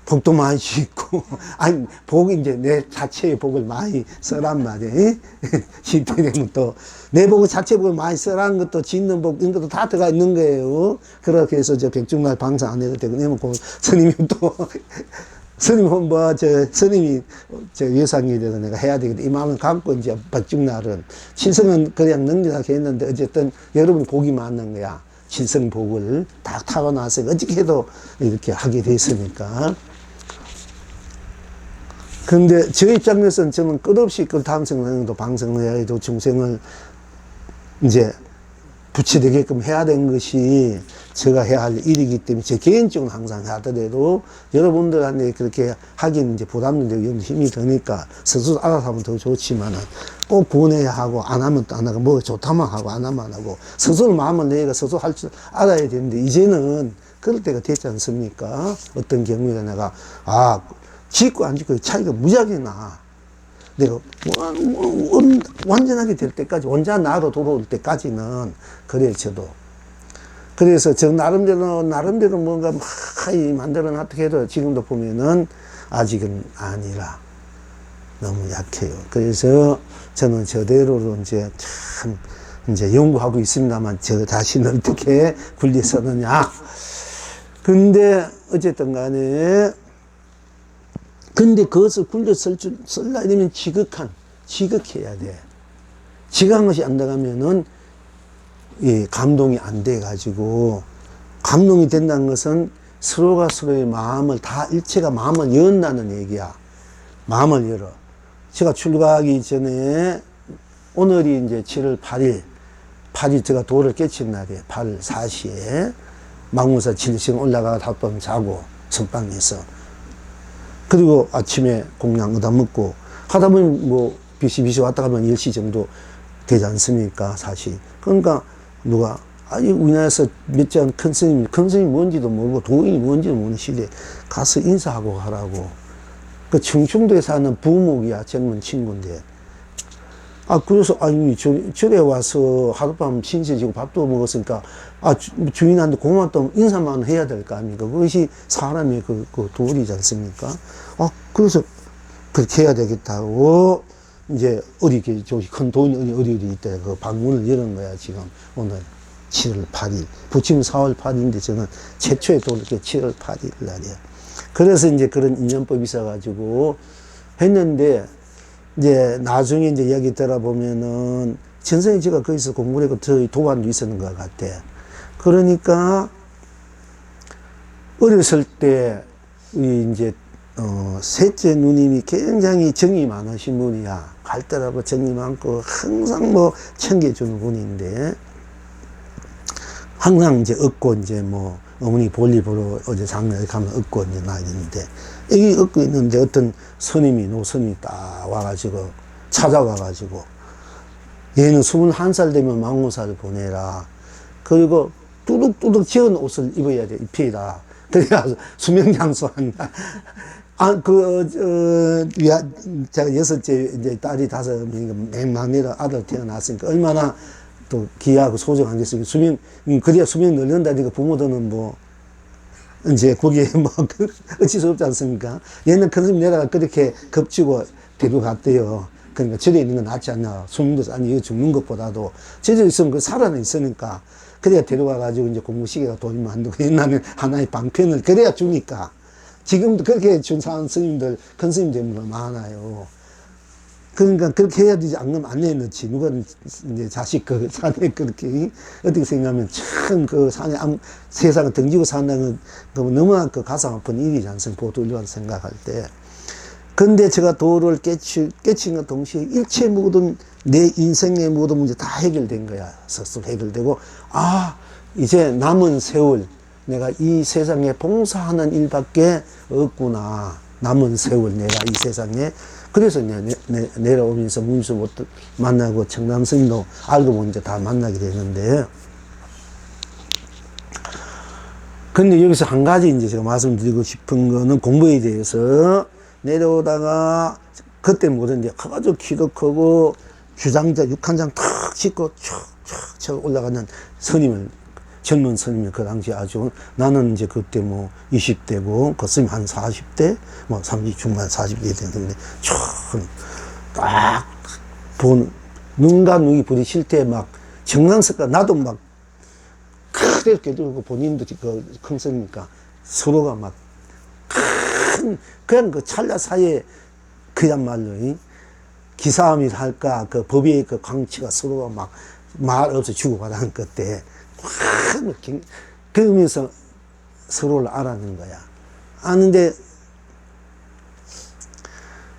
복도 많이 짓고, 복이 이제 내 자체의 복을 많이 써란 말이야. 짓게 되면 또, 내 복을 자체 복을 많이 써라는 것도, 짓는 복, 이런 것도 다 들어가 있는 거예요. 그렇게 해서 백중날 방사 안 해도 되고, 왜냐면 스님이 또, 스님이 예상에 대해서 내가 해야 되겠다. 이 마음을 갖고 이제 백중날은, 친성은 그냥 능력하게 했는데, 어쨌든 여러분 복이 많은 거야. 신성복을 다 타고나서 어떻게 해도 이렇게 하게 됐으니까. 근데 저 입장에서는 저는 끝없이 그 다음 생도 방생을 해야 해도 중생을 이제 부처되게끔 해야 되는 것이 제가 해야 할 일이기 때문에 제 개인적으로 항상 하더라도 여러분들한테 그렇게 하기는 이제 부담도 되고 힘이 드니까 스스로 알아서 하면 더 좋지만은 꼭 구원해야 하고 안 하면 또 안 하고 뭐 좋다만 하고 안 하면 안 하고 스스로 마음을 내가 스스로 할 줄 알아야 되는데 이제는 그럴 때가 됐지 않습니까? 어떤 경우에 내가 짓고 안 짓고 차이가 무지하게 나. 내가 완전하게 될 때까지 원자 나로 돌아올 때까지는 그래 저도. 그래서 저 나름대로 뭔가 막 만들어 놨다 해도 지금도 보면은 아직은 아니라 너무 약해요. 그래서 저는 저대로로 이제 참 이제 연구하고 있습니다만 저 자신을 어떻게 굴리서느냐. 근데 어쨌든 간에 근데 그것을 굴려 쓰려면 지극해야 돼. 지극한 것이 안 들어가면은, 감동이 안 돼가지고, 감동이 된다는 것은 서로가 서로의 마음을 일체가 마음을 연다는 얘기야. 마음을 열어. 제가 출가하기 전에, 오늘이 이제 7월 8일 제가 도를 깨친 날이에요. 8월 4시에. 망무사 7시간 올라가서 답방 자고, 선방에서. 그리고 아침에 공양 얻어 먹고 하다 보면 뭐 비시 왔다 가면 10시 정도 되지 않습니까? 사실. 그러니까 누가 우리나라에서 몇지 않은 큰 스님이 뭔지도 모르고 도인이 뭔지도 모르는 시대에 가서 인사하고 가라고. 그 충청도에 사는 부목이야. 젊은 친구인데. 그래서, 절에 와서 하룻밤 신세지고 밥도 먹었으니까, 주인한테 고맙다면 인사만 해야 될 거 아닙니까? 그것이 사람의 그 도리지 않습니까? 그래서 그렇게 해야 되겠다고, 이제, 저기 큰 돈이 어디 있다. 그 방문을 열은 거야, 지금. 오늘 7월 8일. 부침 4월 8일인데 저는 최초의 도를 7월 8일 날이야. 그래서 이제 그런 인연법이 있어가지고 했는데, 이제 나중에 이제 이야기 들어보면은 전생에 제가 거기서 공부를 했고 저희 도반도 있었는 것 같아. 그러니까 어렸을 때 이제 셋째 누님이 굉장히 정이 많으신 분이야. 갈 때라고 정이 많고 항상 뭐 챙겨주는 분인데 항상 이제 얻고 이제 뭐 어머니 볼일 보러 어제 장례에 가면 얻고 이제 나있는데 여기 얻고 있는데 어떤 노스님이 딱 와가지고 찾아와가지고 얘는 21살 되면 망우사를 보내라. 그리고 뚜둑뚜둑 지은 옷을 입어야 돼. 입히라. 그래가지고 수명장수한다. 제가 여섯째 이제 딸이 5명이니까 맨 막내로 아들 태어났으니까 얼마나 또 귀하고 소중한 게 있으니까 그래야 수명 늘린다니까 부모들은 뭐, 이제 거기에 뭐, 어찌 수 없지 않습니까? 얘는 큰 스님 내다가 그렇게 겁주고 데려갔대요. 그러니까 절에 있는 건 낫지 않냐. 수명도 아니, 이거 죽는 것보다도. 절에 있으면 그 살아는 있으니까. 그래야 데려가가지고 이제 공부 시계가 돌면 안 되고 옛날에 하나의 방편을 그래야 주니까. 지금도 그렇게 준 사람 스님들, 큰 스님들 많아요. 그러니까 그렇게 해야 되지 않으면 안 내놓지. 누가 이제 자식 그 산에 그렇게 어떻게 생각하면 참 그 산에 세상을 등지고 산다는 건 너무나 그 가슴 아픈 일이지 않습니까? 보통 일반 생각할 때. 근데 제가 도를 깨친과 동시에 일체 모든 내 인생의 모든 문제 다 해결된 거야. 스스로 해결되고 이제 남은 세월 내가 이 세상에 봉사하는 일밖에 없구나. 남은 세월 내가 이 세상에 그래서 내려오면서 문수 못 만나고 청남 스님도 알고 보니 이제 다 만나게 되는데 근데 여기서 한 가지 이제 제가 말씀드리고 싶은 거는 공부에 대해서 내려오다가 그때 뭐든지 커가지고 키도 크고 주장자 6한장 탁 싣고 촥촥 올라가는 젊은 스님이 그 당시 아주 나는 이제 그때 뭐 20대고 그 스님 한 40대 뭐 30 중반 40대 됐는데 쫙딱 눈과 눈이 부딪힐 때 막 정강석과 나도 막 그렇게 들고 본인도 큰 스님이니까 서로가 막 그냥 그 찰나 사이에 그야말로 기싸움이 할까 그 법의 그 강치가 서로가 막 말 없이 주고받은 그때 그러면서 서로를 알아낸 거야. 아는데,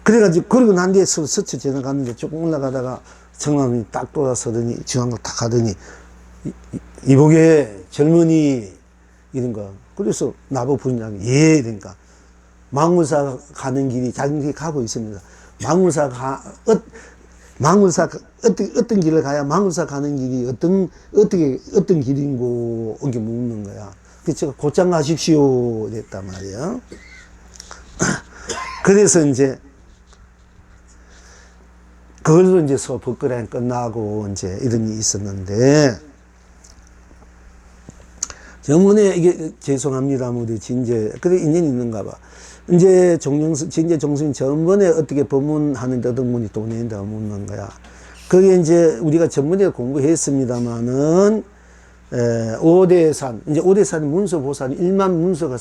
그래가지고, 그러고 난 뒤에 서로 스쳐 지나갔는데 조금 올라가다가 정남이 딱 돌아서더니, 중앙으로 딱 가더니, 이보게 젊은이, 이런 거. 그래서 나보고 부인장이, 예, 그러니까. 망울사 가는 길이 자기 가고 있습니다. 망울사 어떤 길을 가야 망울사 가는 길이 어떤 길인고, 이렇게 묻는 거야. 그래서 제가 곧장 가십시오. 이랬단 말이야. 그래서 이제, 그걸로 이제 법거래 끝나고, 이제 이런 일이 있었는데, 저번에 이게 죄송합니다. 우리 진제, 그래, 인연이 있는가 봐. 이제 진제 종승이 전번에 어떻게 법문하는데 어떤 분이 돈 낸다고 묻는 거야. 그게 이제 우리가 전번에 공부했습니다만은, 5대산, 이제 5대산이 문서보살이 1만 문서가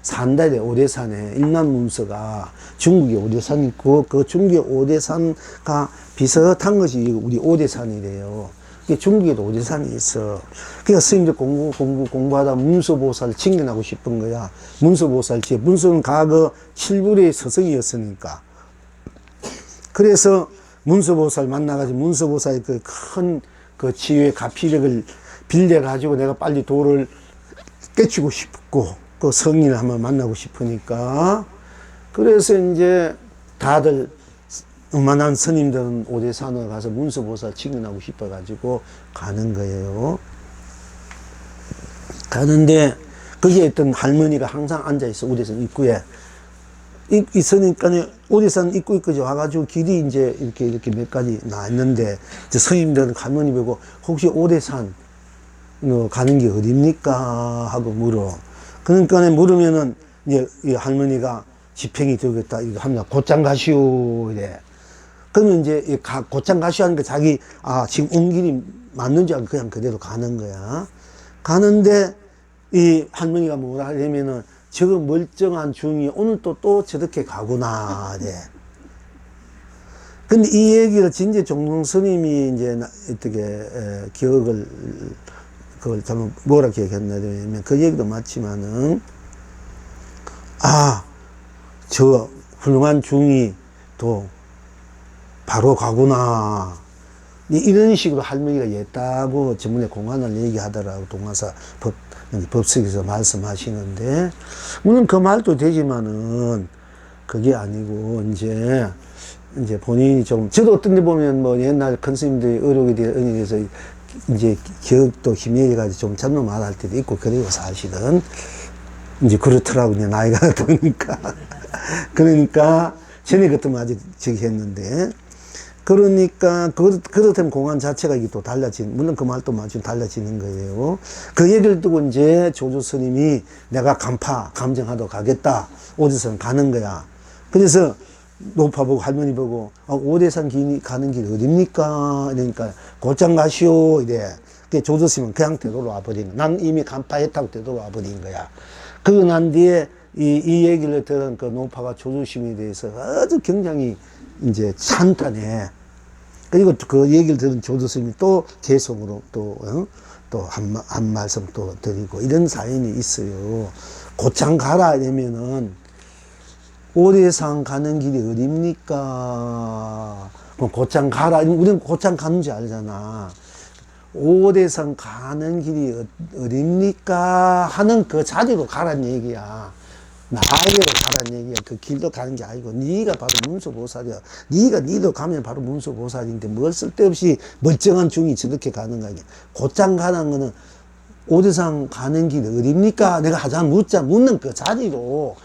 산다래, 5대산에. 1만 문서가 중국의 5대산이 있고, 그 중국의 5대산과 비슷한 것이 우리 5대산이래요. 중국에도 5대산이 있어. 그러니까 스님들 공부하다 문서보살을 칭견하고 싶은 거야. 문서보살, 문서는 과거 7불의 서성이었으니까. 그래서 문서보살 만나가지고 문서보살의 그 큰 그 지혜의 가피력을 빌려가지고 내가 빨리 도를 깨치고 싶고, 그 성인을 한번 만나고 싶으니까. 그래서 이제 다들 웬만한 스님들은 오대산에 가서 문서보살 칭견하고 싶어가지고 가는 거예요. 가는데, 거기에 있던 할머니가 항상 앉아있어, 오대산 입구에. 있으니까, 오대산 입구까지 와가지고 길이 이제 이렇게 몇 가지 나있는데, 스님들은 할머니 보고, 혹시 오대산 가는 게 어딥니까? 하고 물어. 그러니까 물으면은, 이제 이 할머니가 지팽이 되겠다, 이거 합니다. 곧장 가시오, 이래. 그러면 이제 곧장 가시오 하니까 자기, 지금 온 길이 맞는 줄 알고 그냥 그대로 가는 거야. 가는데, 이 할머니가 뭐라 하냐면은, 저거 멀쩡한 중이 오늘 또 저렇게 가구나, 네. 근데 이 얘기를 진제 종성 스님이 이제 어떻게, 기억을, 그걸 잘못 뭐라 기억했냐면, 그 얘기도 맞지만은, 저 훌륭한 중이 또 바로 가구나. 이런 식으로 할머니가 옛다고 전문에 공안을 얘기하더라고, 동화사 법석에서 말씀하시는데, 물론 그 말도 되지만은, 그게 아니고, 이제 본인이 좀, 저도 어떤 데 보면 뭐 옛날 큰 스님들이 의료에 대해서 이제 기억도 희미해가지고 좀 잘못 말할 때도 있고, 그래요, 사실은. 이제 그렇더라고, 이제 나이가 드니까. 그러니까, 전에 그것도 아직 저기 했는데, 그러니까, 그렇다면 공안 자체가 이게 또 물론 그 말도 좀 달라지는 거예요. 그 얘기를 두고 이제 조조 스님이 내가 감정하러 가겠다. 오대산 가는 거야. 그래서 노파 보고 할머니 보고, 오대산 가는 길 어딥니까? 이러니까, 곧장 가시오. 이래. 조조 스님은 그냥 되돌아와 버리는 거야. 난 이미 간파했다고 되돌아와 버린 거야. 그러고 난 뒤에 이 얘기를 들은 그 노파가 조조 스님에 대해서 아주 굉장히 이제 찬탄해. 그리고 그 얘기를 들은 조조 스님이 또 개성으로 또 한 말씀 또 드리고 이런 사연이 있어요. 곧장 가라 이러면은 오대산 가는 길이 어딥니까? 그럼 곧장 가라. 우리는 곧장 가는지 알잖아. 오대산 가는 길이 어딥니까? 하는 그 자리로 가란 얘기야. 나에게로 가란 얘기야. 그 길도 가는 게 아니고, 네가 바로 문서보살이야. 니도 가면 바로 문서보살인데, 뭘 쓸데없이 멀쩡한 중이 저렇게 가는 거야. 곧장 가는 거는, 오대산 가는 길이 어딥니까? 내가 하자면 묻는 그 자리로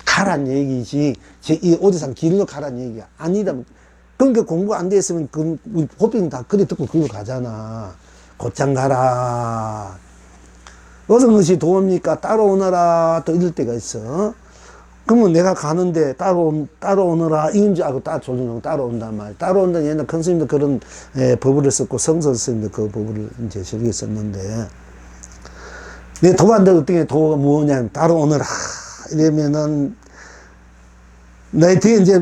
가란 얘기지. 이 오대산 길로 가란 얘기야. 아니다. 그러니까 공부 안 돼 있으면, 호빙 다 그래 듣고 그걸로 가잖아. 곧장 가라. 어떤 것이 도움입니까? 따라오너라. 또 이럴 때가 있어. 그러면 내가 가는데 따라오너라. 이건 줄 알고 따라온단 말이야. 따라온다는 옛날 큰 스님도 그런 법을 썼고, 성서 스님도 그 법을 이제 저렇게 썼는데, 내 도반대 어떻게 도가 뭐냐면, 따라오너라. 이러면은, 내 뒤에 이제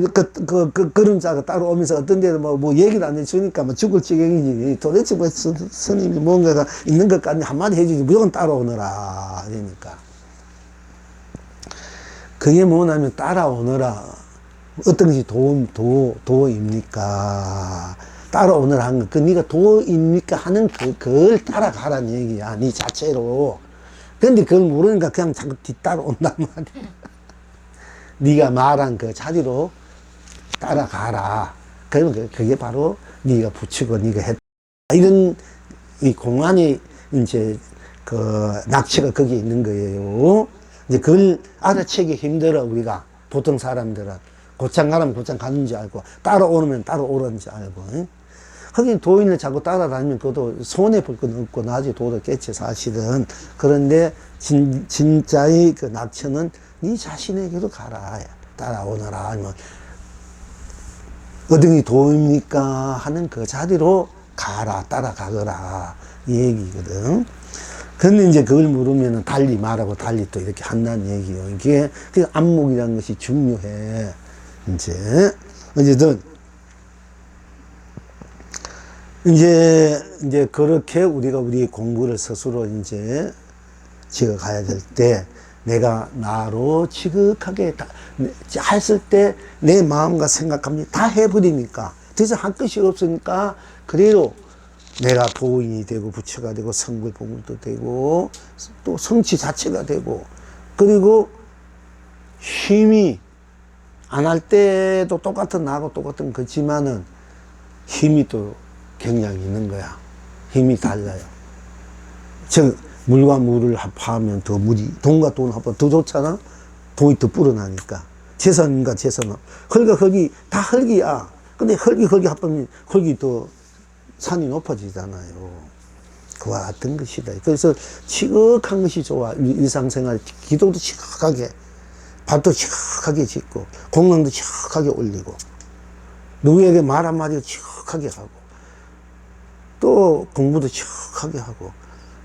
그림자가 따로 오면서 어떤 데는 뭐 얘기를 안 해주니까 뭐 죽을 지경이지. 도대체 뭐 스님이 뭔가가 있는 것까지 한마디 해주지. 무조건 따라오너라. 그러니까. 그게 뭐냐면 따라오너라. 어떤 것이 도입니까? 따라오너라 한 거. 네가 도입니까? 하는 그걸 따라가라는 얘기야. 네 자체로. 근데 그걸 모르니까 그냥 자꾸 뒤따라온단 말이야. 네가 말한 그 자리로 따라가라. 그러면 그게 바로 네가 붙이고 네가 했다. 이런 이 공안이 이제 그 낙체가 거기에 있는 거예요. 이제 그걸 알아채기 힘들어 우리가 보통 사람들은 곧장 가라면 곧장 가는지 알고 따라오면 따라오는지 알고. 하긴 도인을 자꾸 따라다니면 그것도 손해볼 건 없고 나중에 도덕겠지 사실은. 그런데 진짜의 그 낙천은 네 자신에게로 가라. 따라오너라. 아니면 어등이 도입니까? 하는 그 자리로 가라. 따라가거라. 이 얘기거든. 근데 이제 그걸 물으면은 달리 말하고 달리 또 이렇게 한다는 얘기예요. 이게 그 안목이라는 것이 중요해. 이제 어쨌든 이제 그렇게 우리가 우리 공부를 스스로 이제 지어가야 될 때 내가 나로 지극하게 다 했을 때 내 마음과 생각함이 다 해버리니까 더 이상 할 것이 없으니까 그대로 내가 도인이 되고 부처가 되고 성불 보물도 되고 또 성취 자체가 되고 그리고 힘이 안 할 때도 똑같은 나하고 똑같은 거지만은 힘이 또 굉장히 있는 거야. 힘이 달라요. 즉 물과 물을 합하면 더 물이, 돈과 돈을 합하면 더 좋잖아? 돈이 더 불어나니까. 재산과 재산은. 흙과 흙이 다 흙이야. 근데 흙이 합하면 흙이 더 산이 높아지잖아요. 그와 같은 것이다. 그래서 지극한 것이 좋아. 일상생활, 기도도 지극하게, 밥도 지극하게 짓고, 공양도 지극하게 올리고, 누구에게 말 한마디도 지극하게 하고, 또 공부도 지극하게 하고,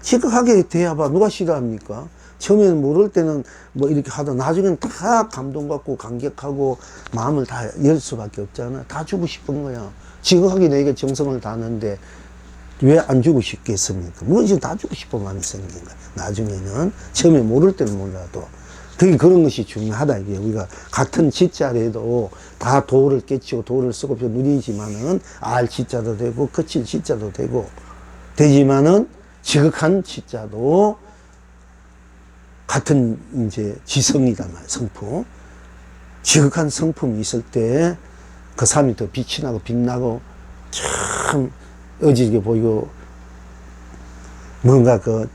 지극하게 돼야 봐. 누가 싫어합니까? 처음에는 모를 때는 뭐 이렇게 하다 나중에는 다 감동받고 감격하고 마음을 다 열 수밖에 없잖아. 다 주고 싶은 거야. 지극하게 내게 정성을 다하는데 왜 안 주고 싶겠습니까? 무엇이 다 주고 싶은 마음이 생긴 거야. 나중에는 처음에 모를 때는 몰라도 그런 것이 중요하다. 이게 우리가 같은 지자라도 다 도를 깨치고 도를 쓰고 누리지만은 알 지자도 되고 거칠 지자도 되고 되지만은 지극한 지자도 같은 이제 지성이단 말이야. 성품. 지극한 성품이 있을 때 그 삶이 더 빛이 나고 빛나고 참 어지게 보이고 뭔가 그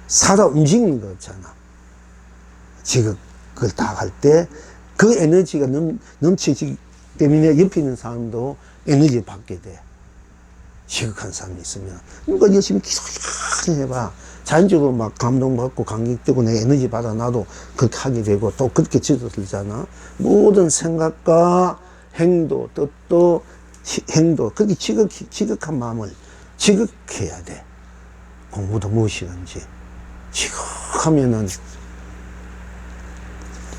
살아 움직이는 거 있잖아. 지극을 다 할 때 그 에너지가 넘치기 때문에 옆에 있는 사람도 에너지를 받게 돼. 지극한 사람이 있으면. 그러니까 열심히 계속 해봐. 자연적으로 막 감동받고 감격되고 내가 에너지 받아 나도 그렇게 하게 되고 또 그렇게 지도들잖아. 모든 생각과 행도, 뜻도, 행도, 그렇게 지극한 마음을 지극해야 돼. 공부도 무엇이든지. 지극하면은.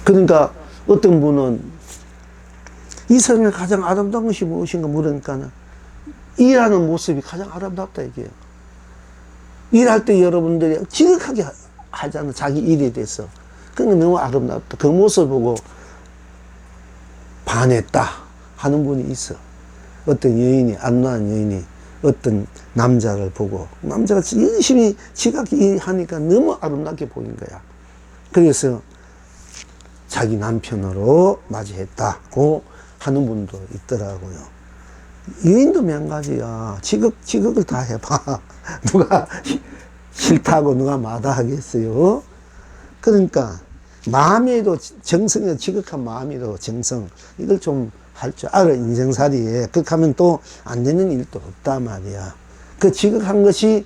그러니까 어떤 분은 이 세상에 가장 아름다운 것이 무엇인가 물으니까는 일하는 모습이 가장 아름답다 이게요. 일할 때 여러분들이 지극하게 하잖아. 자기 일에 대해서. 그러니까 너무 아름답다. 그 모습을 보고 반했다 하는 분이 있어. 어떤 여인이, 안노한 여인이 어떤 남자를 보고 남자가 열심히 지각하게 일하니까 너무 아름답게 보인 거야. 그래서 자기 남편으로 맞이했다고 하는 분도 있더라고요. 여인도 마찬가지야. 지극을 다 해봐. 누가 싫다고 누가 마다하겠어요? 그러니까 마음에도 정성이 지극한 마음에도 정성 이걸 좀 할 줄 알아. 인생살이에 그렇게 하면 또 안 되는 일도 없단 말이야. 그 지극한 것이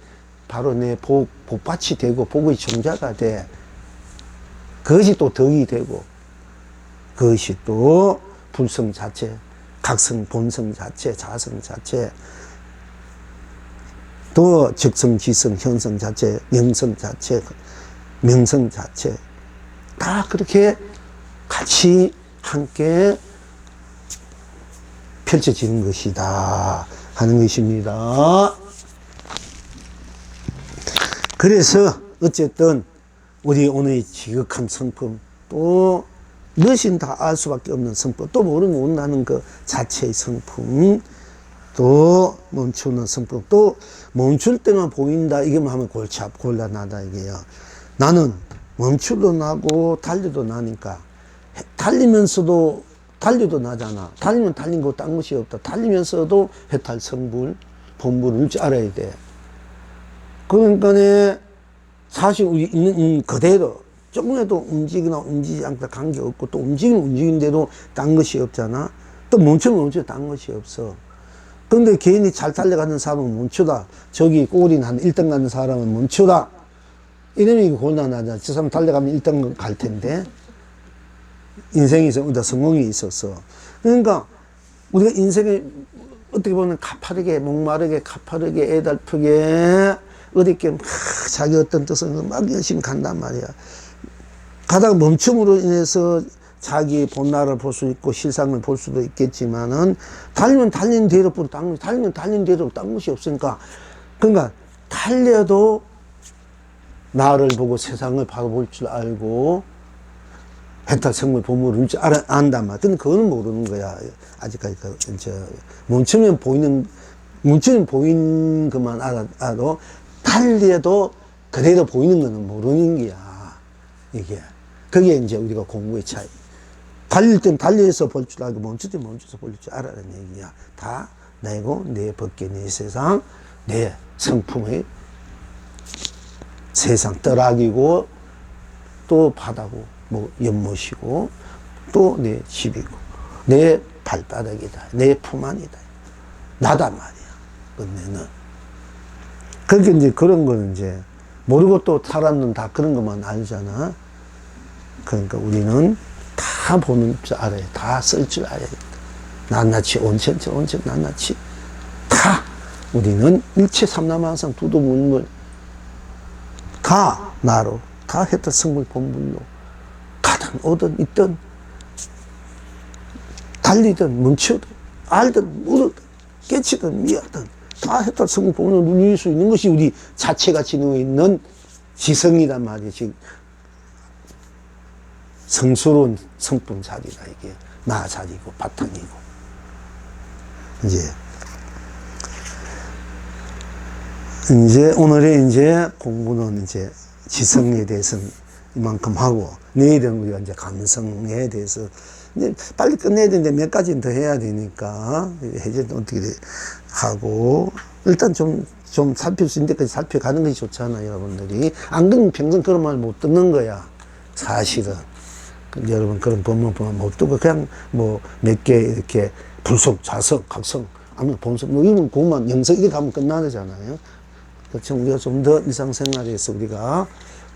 바로 내 복밭이 되고 복의 종자가 돼. 그것이 또 덕이 되고 그것이 또 불성 자체, 각성 본성 자체, 자성 자체, 또 적성, 지성, 현성 자체, 영성 자체, 명성 자체 다 그렇게 같이 함께 펼쳐지는 것이다 하는 것입니다. 그래서 어쨌든 우리 오늘 지극한 성품, 또 무엇인 다 알 수밖에 없는 성품, 또 모르면 온다는 그 자체의 성품, 또 멈추는 성품, 또 멈출 때만 보인다 이게만 하면 골치 아프 곤란하다 이게요. 나는 멈추도 나고 달려도 나니까, 달리면서도 달려도 나잖아. 달리면 달린 거 딴 것이 없다. 달리면서도 해탈 성불 본불을 줄 알아야 돼. 그러니까 사실 우리 있는 그대로 조금이라도 움직이나 움직이지 않다 관계없고, 또 움직이는 대로 딴 것이 없잖아. 또 멈추면 딴 것이 없어. 그런데 개인이 잘 달려가는 사람은 멈추다, 저기 꼬리 한 1등 가는 사람은 멈추다, 이러면 곤란하잖아. 저 사람 달려가면 1등 갈 텐데, 인생에서 어디다 성공이 있어서. 그러니까 우리가 인생에 어떻게 보면 가파르게, 목마르게, 가파르게, 애달프게 어디 게 자기 어떤 뜻을 막 열심히 간단 말이야. 가다가 멈춤으로 인해서 자기 본나를 볼 수 있고 실상을 볼 수도 있겠지만은, 달리면 달리는 대로 달리면 달리는 대로 딴 것이 없으니까, 그러니까 달려도 나를 보고 세상을 바라볼 줄 알고 해탈성물 보물을 줄 안단 말이야. 근데 그거는 모르는 거야. 아직까지 멈추면 보이는 것만 알아도, 달려도 그대로 보이는 거는 모르는 거야. 이게. 그게 이제 우리가 공부의 차이. 달릴 땐 달려서 볼 줄 알고, 멈출 땐 멈춰서 볼 줄 알아라는 얘기야. 다 내고, 내 법계, 내 세상, 내 성품의 세상 떠락이고, 또 바다고, 뭐 연못이고, 또 내 집이고, 내 발바닥이다, 내 품 안이다, 나다 말이야. 끝내는. 그러니까 이제 그런 거는 이제 모르고, 또 사람은 다 그런 것만 알잖아. 그러니까 우리는 다 보는 줄 알아야, 다 쓸 줄 알아야 돼. 낱낱이 온천 낱낱이 다 우리는 일체 삼라만상 두두물물 다 나로, 다 했다 성불 본불로 가든 오든 있든 달리든 멈추든 알든 모르든 깨치든 미하든 다 했다 성불 본불로 누릴 수 있는 것이 우리 자체가 지니고 있는 지성이란 말이지. 성스러운 성품 자리다. 이게 나 자리고 바탕이고. 이제 오늘의 이제 공부는 이제 지성에 대해서는 이만큼 하고, 내일은 우리가 이제 감성에 대해서 이제 빨리 끝내야 되는데 몇 가지는 더 해야 되니까 해제도 어떻게 하고, 일단 좀 살필 수 있는 데까지 살펴가는 것이 좋잖아요, 여러분들이. 안 그러면 평생 그런 말 못 듣는 거야, 사실은. 여러분 그런 법문 못 듣고 그냥 뭐 몇 개 이렇게 불속, 좌석, 각성, 아무 본성 뭐 이런 것만 영석 이렇게 하면 끝나잖아요. 그렇죠. 우리가 좀 더 일상생활에서 우리가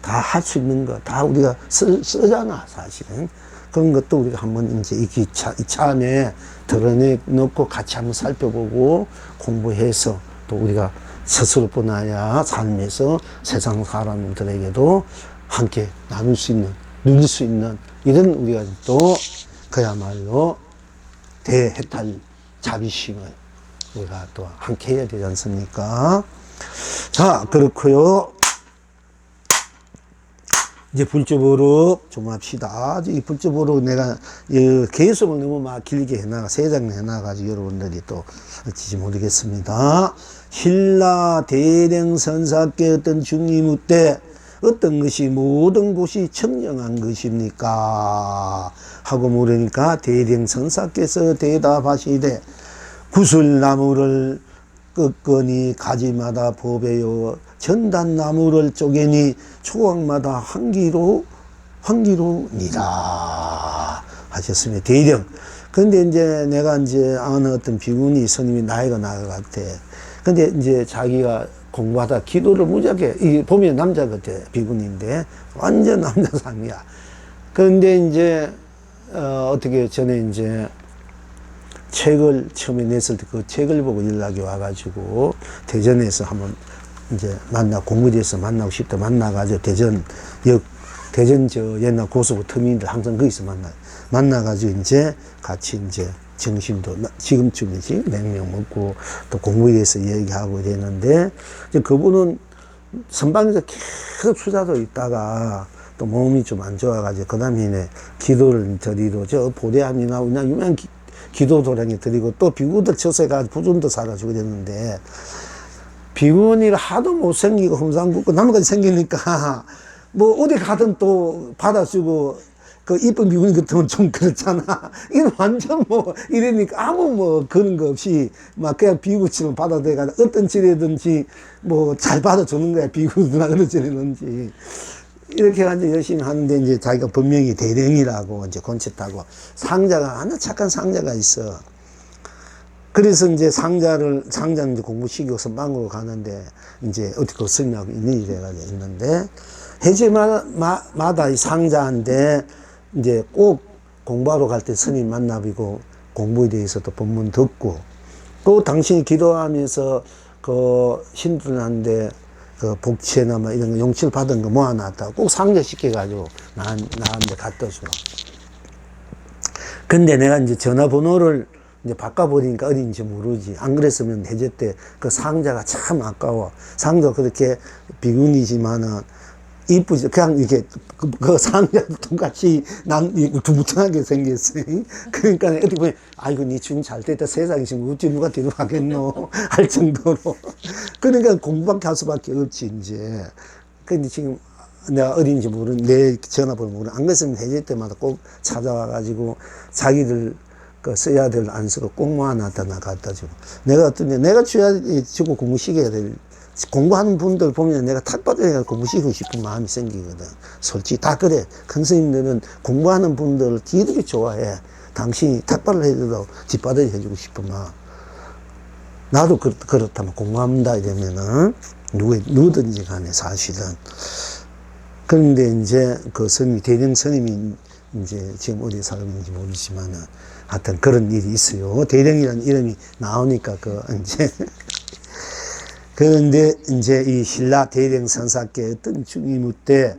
다 할 수 있는 거 다 우리가 쓰잖아, 사실은. 그런 것도 우리가 한번 이제 이참에 드러내놓고 같이 한번 살펴보고 공부해서, 또 우리가 스스로뿐 아니라 삶에서 세상 사람들에게도 함께 나눌 수 있는, 누릴 수 있는 이런 우리가 또 그야말로 대해탈 자비심을 우리가 또 함께 해야 되지 않습니까? 자, 그렇고요. 이제 불조보로 좀 합시다. 이 불조보로 내가 계속을 너무 막 길게 해나가, 3장 해나가지고 여러분들이 또 어찌지 모르겠습니다. 신라 대령선사께 어떤 중이 묻되 어떤 것이 모든 곳이 청정한 것입니까? 하고 물으니까 대령선사께서 대답하시되 구슬나무를 꺾으니 가지마다 보배요, 전단나무를 쪼개니 초각마다 황기로니라 하셨습니다. 대령. 근데 이제 내가 이제 아는 어떤 비구니 스님이 나이가 나가 같아. 근데 이제 자기가 공부하다 기도를 무지하게, 이 보면 남자 같아, 비구니인데 완전 남자상이야. 그런데 이제 어떻게 전에 이제 책을 처음에 냈을 때 그 책을 보고 연락이 와가지고 대전에서 한번 이제 공무지에서 만나고 싶다 만나가지고 대전 저 옛날 고속터미널 항상 거기서 만나가지고 이제 같이 이제 정신도 지금쯤이지 냉면 먹고 또 공부에 대해서 얘기하고 이랬는데 이제 그분은 선방에서 계속 수자도 있다가 또 몸이 좀 안 좋아가지고 그 다음에 기도를 드리러 저 보대함이나 그냥 유명한 기도 도량에 드리고 또 비구들 쳐서 가지고 부준도 살아주고 됐는데 비구니가 하도 못생기고 험상궂고 나무까지 생기니까 뭐 어디 가든 또 받아주고 그 이쁜 비구니 같으면 좀 그렇잖아. 이건 완전 뭐 이러니까 아무 뭐 그런 거 없이 막 그냥 비구치면 받아들여가 어떤 질이든지 뭐 잘 받아주는 거야. 비구나 어느 질이든지. 이렇게 가지고 열심히 하는데 이제 자기가 본명이 대령이라고 이제 권쳤다고 상자가 하나 착한 상자가 있어. 그래서 이제 상자는 이제 공부시키고 선방으로 가는데 이제 어떻게 스님하고 있는 일이 있는데 해제마다 이 상자인데 이제 꼭 공부하러 갈 때 스님 만나비고 공부에 대해서도 법문 듣고 또 당신이 기도하면서 그 신들한테 그 복치나 뭐 이런 거 용치를 받은 거 모아놨다고 꼭 상자시켜가지고 나한테 갖다 줘. 근데 내가 이제 전화번호를 이제 바꿔버리니까 어딘지 모르지. 안 그랬으면 해제 때 그 상자가 참 아까워. 상자 그렇게 비군이지만은 이쁘지. 그냥 이렇게 그 상자도 똑같이 두무퉁하게 생겼어요. 그러니까 어떻게 보면 아이고 니 주인 잘 됐다. 세상에 지금 어찌 누가 데려가겠노 할 정도로. 그러니까 공부밖에 할 수밖에 없지 이제. 근데 지금 내가 어딘지 모르는 내 전화번호 모르는 안 그랬으면 해제 때마다 꼭 찾아와가지고 자기들 그 써야 될 안 쓰고 꼭 모아놨다 나 갖다 주고 내가 어떤데 내가 주고 공부시켜야 될 공부하는 분들 보면 내가 탁 받아야 공부시키고 싶은 마음이 생기거든. 솔직히 다 그래. 큰 스님들은 공부하는 분들 뒤들이 좋아해. 당신이 탁발을 해줘도 뒷받아야 해주고 싶은 마음. 나도 그렇다면 공부합니다 이러면은 누구든지 간에 사실은. 그런데 이제 그 스님이 대령 스님이 이제 지금 어디 살았는지 모르지만은 하여튼 그런 일이 있어요. 대령이라는 이름이 나오니까 이제 그런데 이제 이 신라 대령 선사께 어떤 중임무 때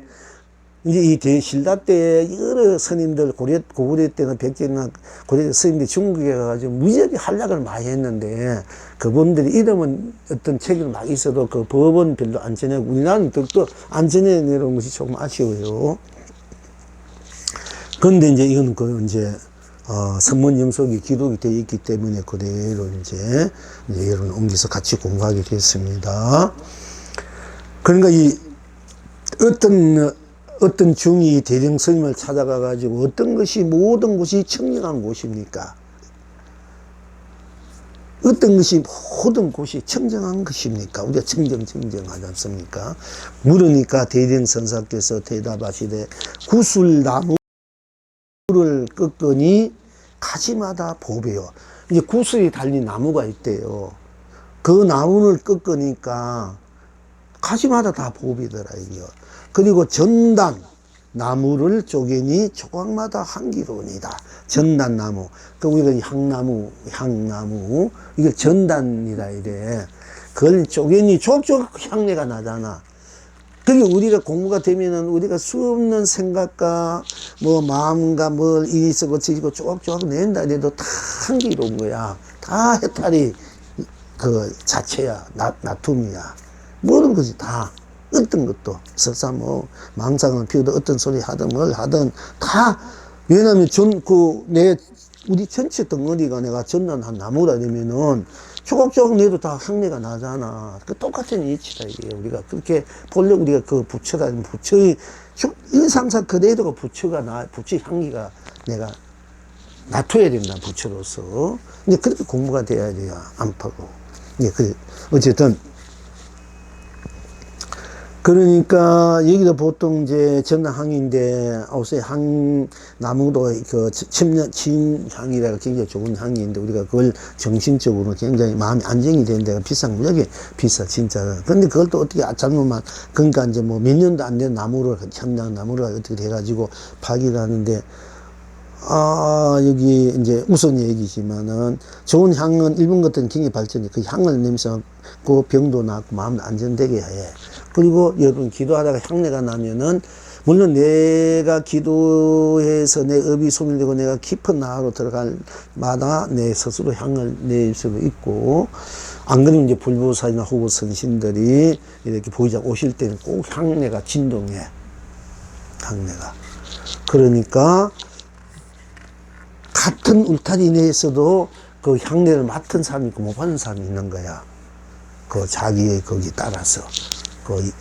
이제 이 신라 때 여러 스님들 고구려 때는 백제나 고려 스님들이 중국에 가가지고 무지하게 활약을 많이 했는데 그분들이 이름은 어떤 책이 막 있어도 그 법은 별로 안 전하고 우리나라는 또 안 전해내려온 것이 조금 아쉬워요. 그런데 이제 이건 이제 선문 영속이 기록이 되어 있기 때문에 그대로 이제 여러분 옮겨서 같이 공부하게 됐습니다. 그러니까 이 어떤 중이 대령 스님을 찾아가 가지고 어떤 것이 모든 곳이 청정한 곳입니까? 어떤 것이 모든 곳이 청정한 것입니까? 우리가 청정하지 않습니까? 물으니까 대령 선사께서 대답하시되 구슬나무를 꺾으니 가지마다 보배요. 이제 구슬이 달린 나무가 있대요. 그 나무를 꺾으니까 가지마다 다 보배더라 이게요. 그리고 전단 나무를 쪼개니 조각마다 향기로우니다. 전단나무. 그 우리가 향나무 이게 전단이라 이래. 그걸 쪼개니 족족 향내가 나잖아. 그게 우리가 공부가 되면은 우리가 수없는 생각과 뭐 마음과 뭘 일이 있어 거치고 쪼각쪼각 낸다 해도 다 향기로운 거야. 다 해탈이 그 자체야. 나툼이야. 모든 것이 다. 어떤 것도 설사 뭐 망상을 피우든 어떤 소리 하든 뭘 하든 다 왜냐면 우리 전체 덩어리가 내가 전단한 나무라 되면은 조각조각 내도 다 향내가 나잖아. 그 똑같은 이치다 이게. 우리가 그렇게 보려고 우리가 그 부처의 일상사 그대로가 부처 향기가 내가 놔둬야 된다 부처로서. 이제 그렇게 공부가 돼야 돼요. 안팎으로. 이제 어쨌든 그러니까 여기도 보통 이제 전나향인데 옷에 나무도 그 침향이라 굉장히 좋은 향인데 우리가 그걸 정신적으로 굉장히 마음이 안정이 되는 데가 무지하게 비싸 진짜. 근데 그걸 또 어떻게 잘못만 그러니까 이제 뭐 몇 년도 안 된 나무를 현장 나무를 어떻게 돼가지고 파기를 하는데 여기 이제 우선 얘기지만은 좋은 향은 일본 같은 굉장히 발전이 그 향을 내면서 그 병도 낫고 마음도 안정되게 해. 그리고 여러분 기도하다가 향내가 나면은 물론 내가 기도해서 내 업이 소멸되고 내가 깊은 나로 들어갈 마다 내 스스로 향을 낼 수도 있고, 안 그러면 이제 불보살이나 호구 선신들이 이렇게 보이자 오실 때는 꼭 향내가 진동해. 향내가. 그러니까 같은 울타리 내에서도 그 향내를 맡은 사람이 있고 못 받는 사람이 있는 거야. 그 자기의 거기 따라서. 그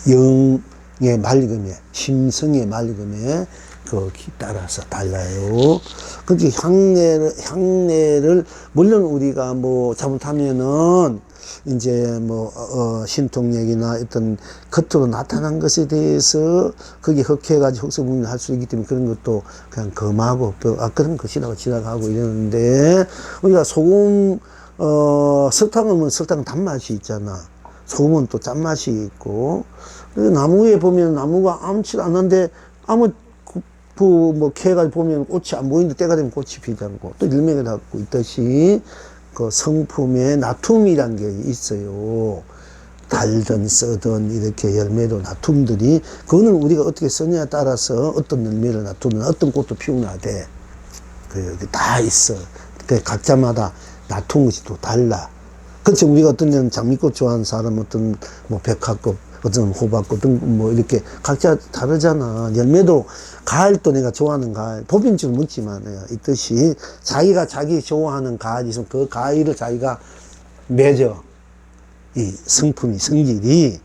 영의 맑음에, 심성의 맑음에 거기 따라서 달라요. 그렇게 향내를, 물론 우리가 뭐 잘못하면은 이제 뭐, 신통력이나 어떤 겉으로 나타난 것에 대해서 그게 흑해가지고 흑서분을 할 수 있기 때문에 그런 것도 그냥 금하고, 그런 것이라고 지나가고 이러는데, 우리가 소금, 설탕은 뭐 설탕 단맛이 있잖아. 소금은 또 짠맛이 있고, 나무에 보면 나무가 아무렇지도 않는데 아무 뭐 캐가지고 보면 꽃이 안 보이는데 때가 되면 꽃이 피지 않고 또 열매가 닿고 있듯이 그 성품에 나툼이란 게 있어요. 달든 쓰든 이렇게 열매도 나툼들이, 그거는 우리가 어떻게 쓰냐에 따라서 어떤 열매를 놔두면 어떤 꽃도 피우나 돼. 그 다 있어. 그 각자마다 놔둔 것이 또 달라. 그렇죠. 우리가 어떤 데는 장미꽃 좋아하는 사람, 어떤 뭐 백화꽃, 어떤 호박꽃 등 뭐 이렇게 각자 다르잖아. 열매도 가을도 내가 좋아하는 가을, 보빈줄 묻지만 있듯이 자기가 자기 좋아하는 가을이 있으면 그 가을을 자기가 맺어. 이 성품이, 성질이.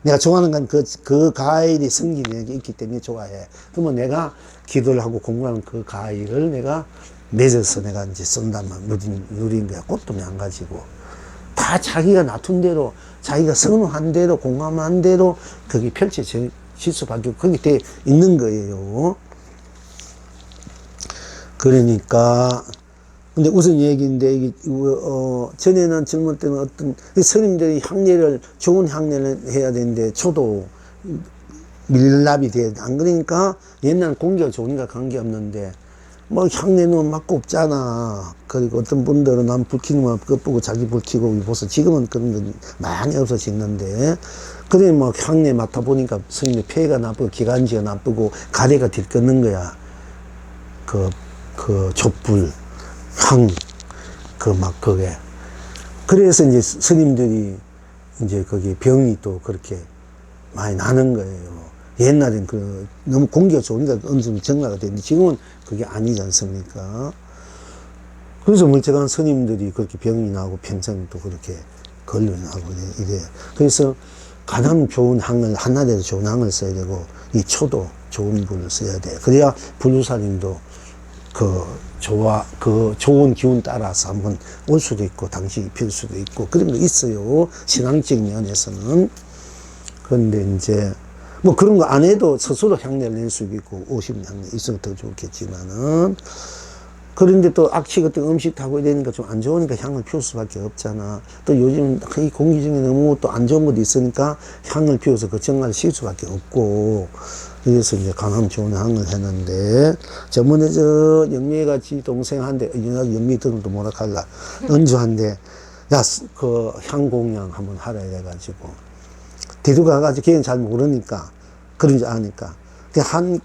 내가 좋아하는 건 그 가을이 성질이 내게 있기 때문에 좋아해. 그러면 내가 기도를 하고 공부하는 그 가을을 내가 맺어서 내가 이제 쓴다만 누린 거야. 꽃도 마찬가지고. 다 자기가 놔둔 대로, 자기가 선호한 대로, 공감한 대로 거기 펼쳐질 수밖에 없고, 거기 돼 있는 거예요. 그러니까, 근데 우선 얘기인데, 이게, 전에는 젊을 때는 어떤, 스님들이 향례를, 좋은 향례를 해야 되는데, 저도 밀랍이 돼야 돼. 안 그러니까, 옛날은 공기가 좋으니까 관계없는데, 뭐 향내는 막 꼽잖아. 그리고 어떤 분들은 남 불키는 것 보고 자기 불키고 보서 지금은 그런 건 많이 없어졌는데, 그래 뭐 향내 맡아보니까 스님의 폐가 나쁘고 기관지가 나쁘고 가래가 들끓는 거야. 그 촛불, 향, 그게. 그래서 이제 스님들이 이제 거기 병이 또 그렇게 많이 나는 거예요. 옛날엔 너무 공기가 좋으니까 어느 정도 정화가 되는데 지금은 그게 아니지 않습니까? 그래서 멀쩡한 스님들이 그렇게 병이 나고 평생 또 그렇게 걸려나고 이래요. 그래서 가장 좋은 향을, 한나라에도 좋은 향을 써야 되고, 이 초도 좋은 불을 써야 돼. 그래야 불루사님도 그 좋은 기운 따라서 한번 올 수도 있고, 당신이 필 수도 있고, 그런 거 있어요. 신앙적인 면에서는. 그런데 이제, 뭐 그런 거 안 해도 스스로 향내를 낼 수 있고, 50향내 있으면 더 좋겠지만은, 그런데 또 악취 같은 음식 타고 이러니까 좀 안 좋으니까 향을 피울 수밖에 없잖아. 또 요즘 이 공기 중에 너무 또 안 좋은 것도 있으니까 향을 피워서 그 정화를 시킬 수밖에 없고, 그래서 이제 강함 좋은 향을 했는데, 저번에 영미가 지 동생한테, 영미들도 뭐라 할라, 은주한테, 야, 그 향공양 한번 하라 해가지고, 뒤로 가가지고 걔는 잘 모르니까, 그런지 아니까.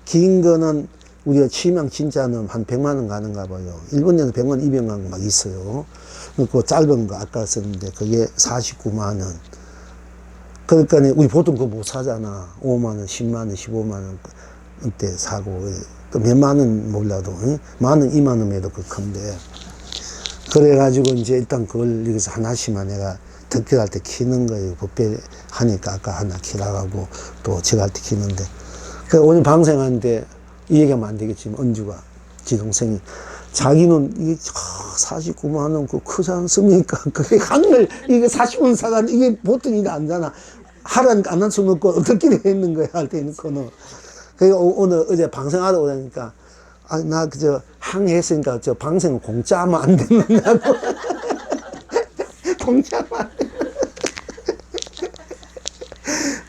긴 거는 우리가 치명 진짜는 한 100만 원 가는가 봐요. 일본에는 100만 원, 200만 원 막 있어요. 그 짧은 거 아까 썼는데 그게 49만 원. 그러니까 우리 보통 그거 못 사잖아. 5만 원, 10만 원, 15만 원 때 사고. 또 몇만 원 몰라도, 만 원, 2만 원에도 그 큰데. 그래가지고 이제 일단 그걸 여기서 하나씩만 내가 덕질할 때 키는 거예요. 법배 하니까 아까 하나 키라고 또 제가 할 때 키는데. 그 오늘 방생하는데 이 얘기하면 안 되겠지만, 은주가, 지 동생이, 자기는 이게 49만 원, 크지 않습니까? 그게 하늘, 이게 40원 사가는 이게 보통 일이 아니잖아. 하라니까 안 할 수는 없고, 어떻게 했는 거야, 할 때 있고는. 그래서 어제 방생하러 오라니까, 나 항해했으니까 방생은 공짜 하면 안 되느냐고. 공짜 하면 안 돼.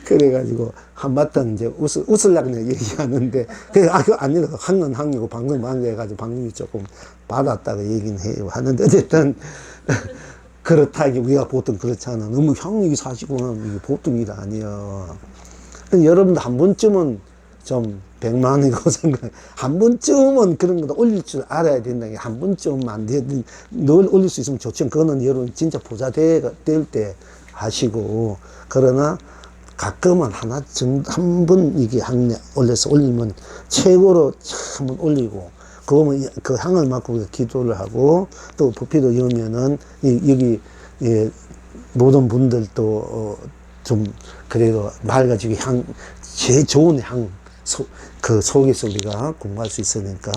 그래가지고, 한바탕 이제 웃으려고 얘기하는데, 그거 아니라 항은 항이고 방금 해가지고 방금이 조금 받았다고 얘기는 해요. 하는데, 어쨌든, 그렇다. 우리가 보통 그렇잖아. 너무 향이 49만 원, 이게 보통 일 아니야. 여러분도 한 번쯤은 좀 100만 원이고 생각 한 번쯤은 그런 것도 올릴 줄 알아야 된다. 한 번쯤은 안 돼. 늘 올릴 수 있으면 좋죠. 그거는 여러분 진짜 부자 될 때 하시고, 그러나 가끔은 하나 정도 한 번 이게 올려서 올리면 최고로 한번 올리고, 그거면 그 향을 맡고 기도를 하고, 또 부피도 여면은 여기 예, 모든 분들도 좀 그래도 맑아지게 제일 좋은 그 속에서 우리가 공부할 수 있으니까,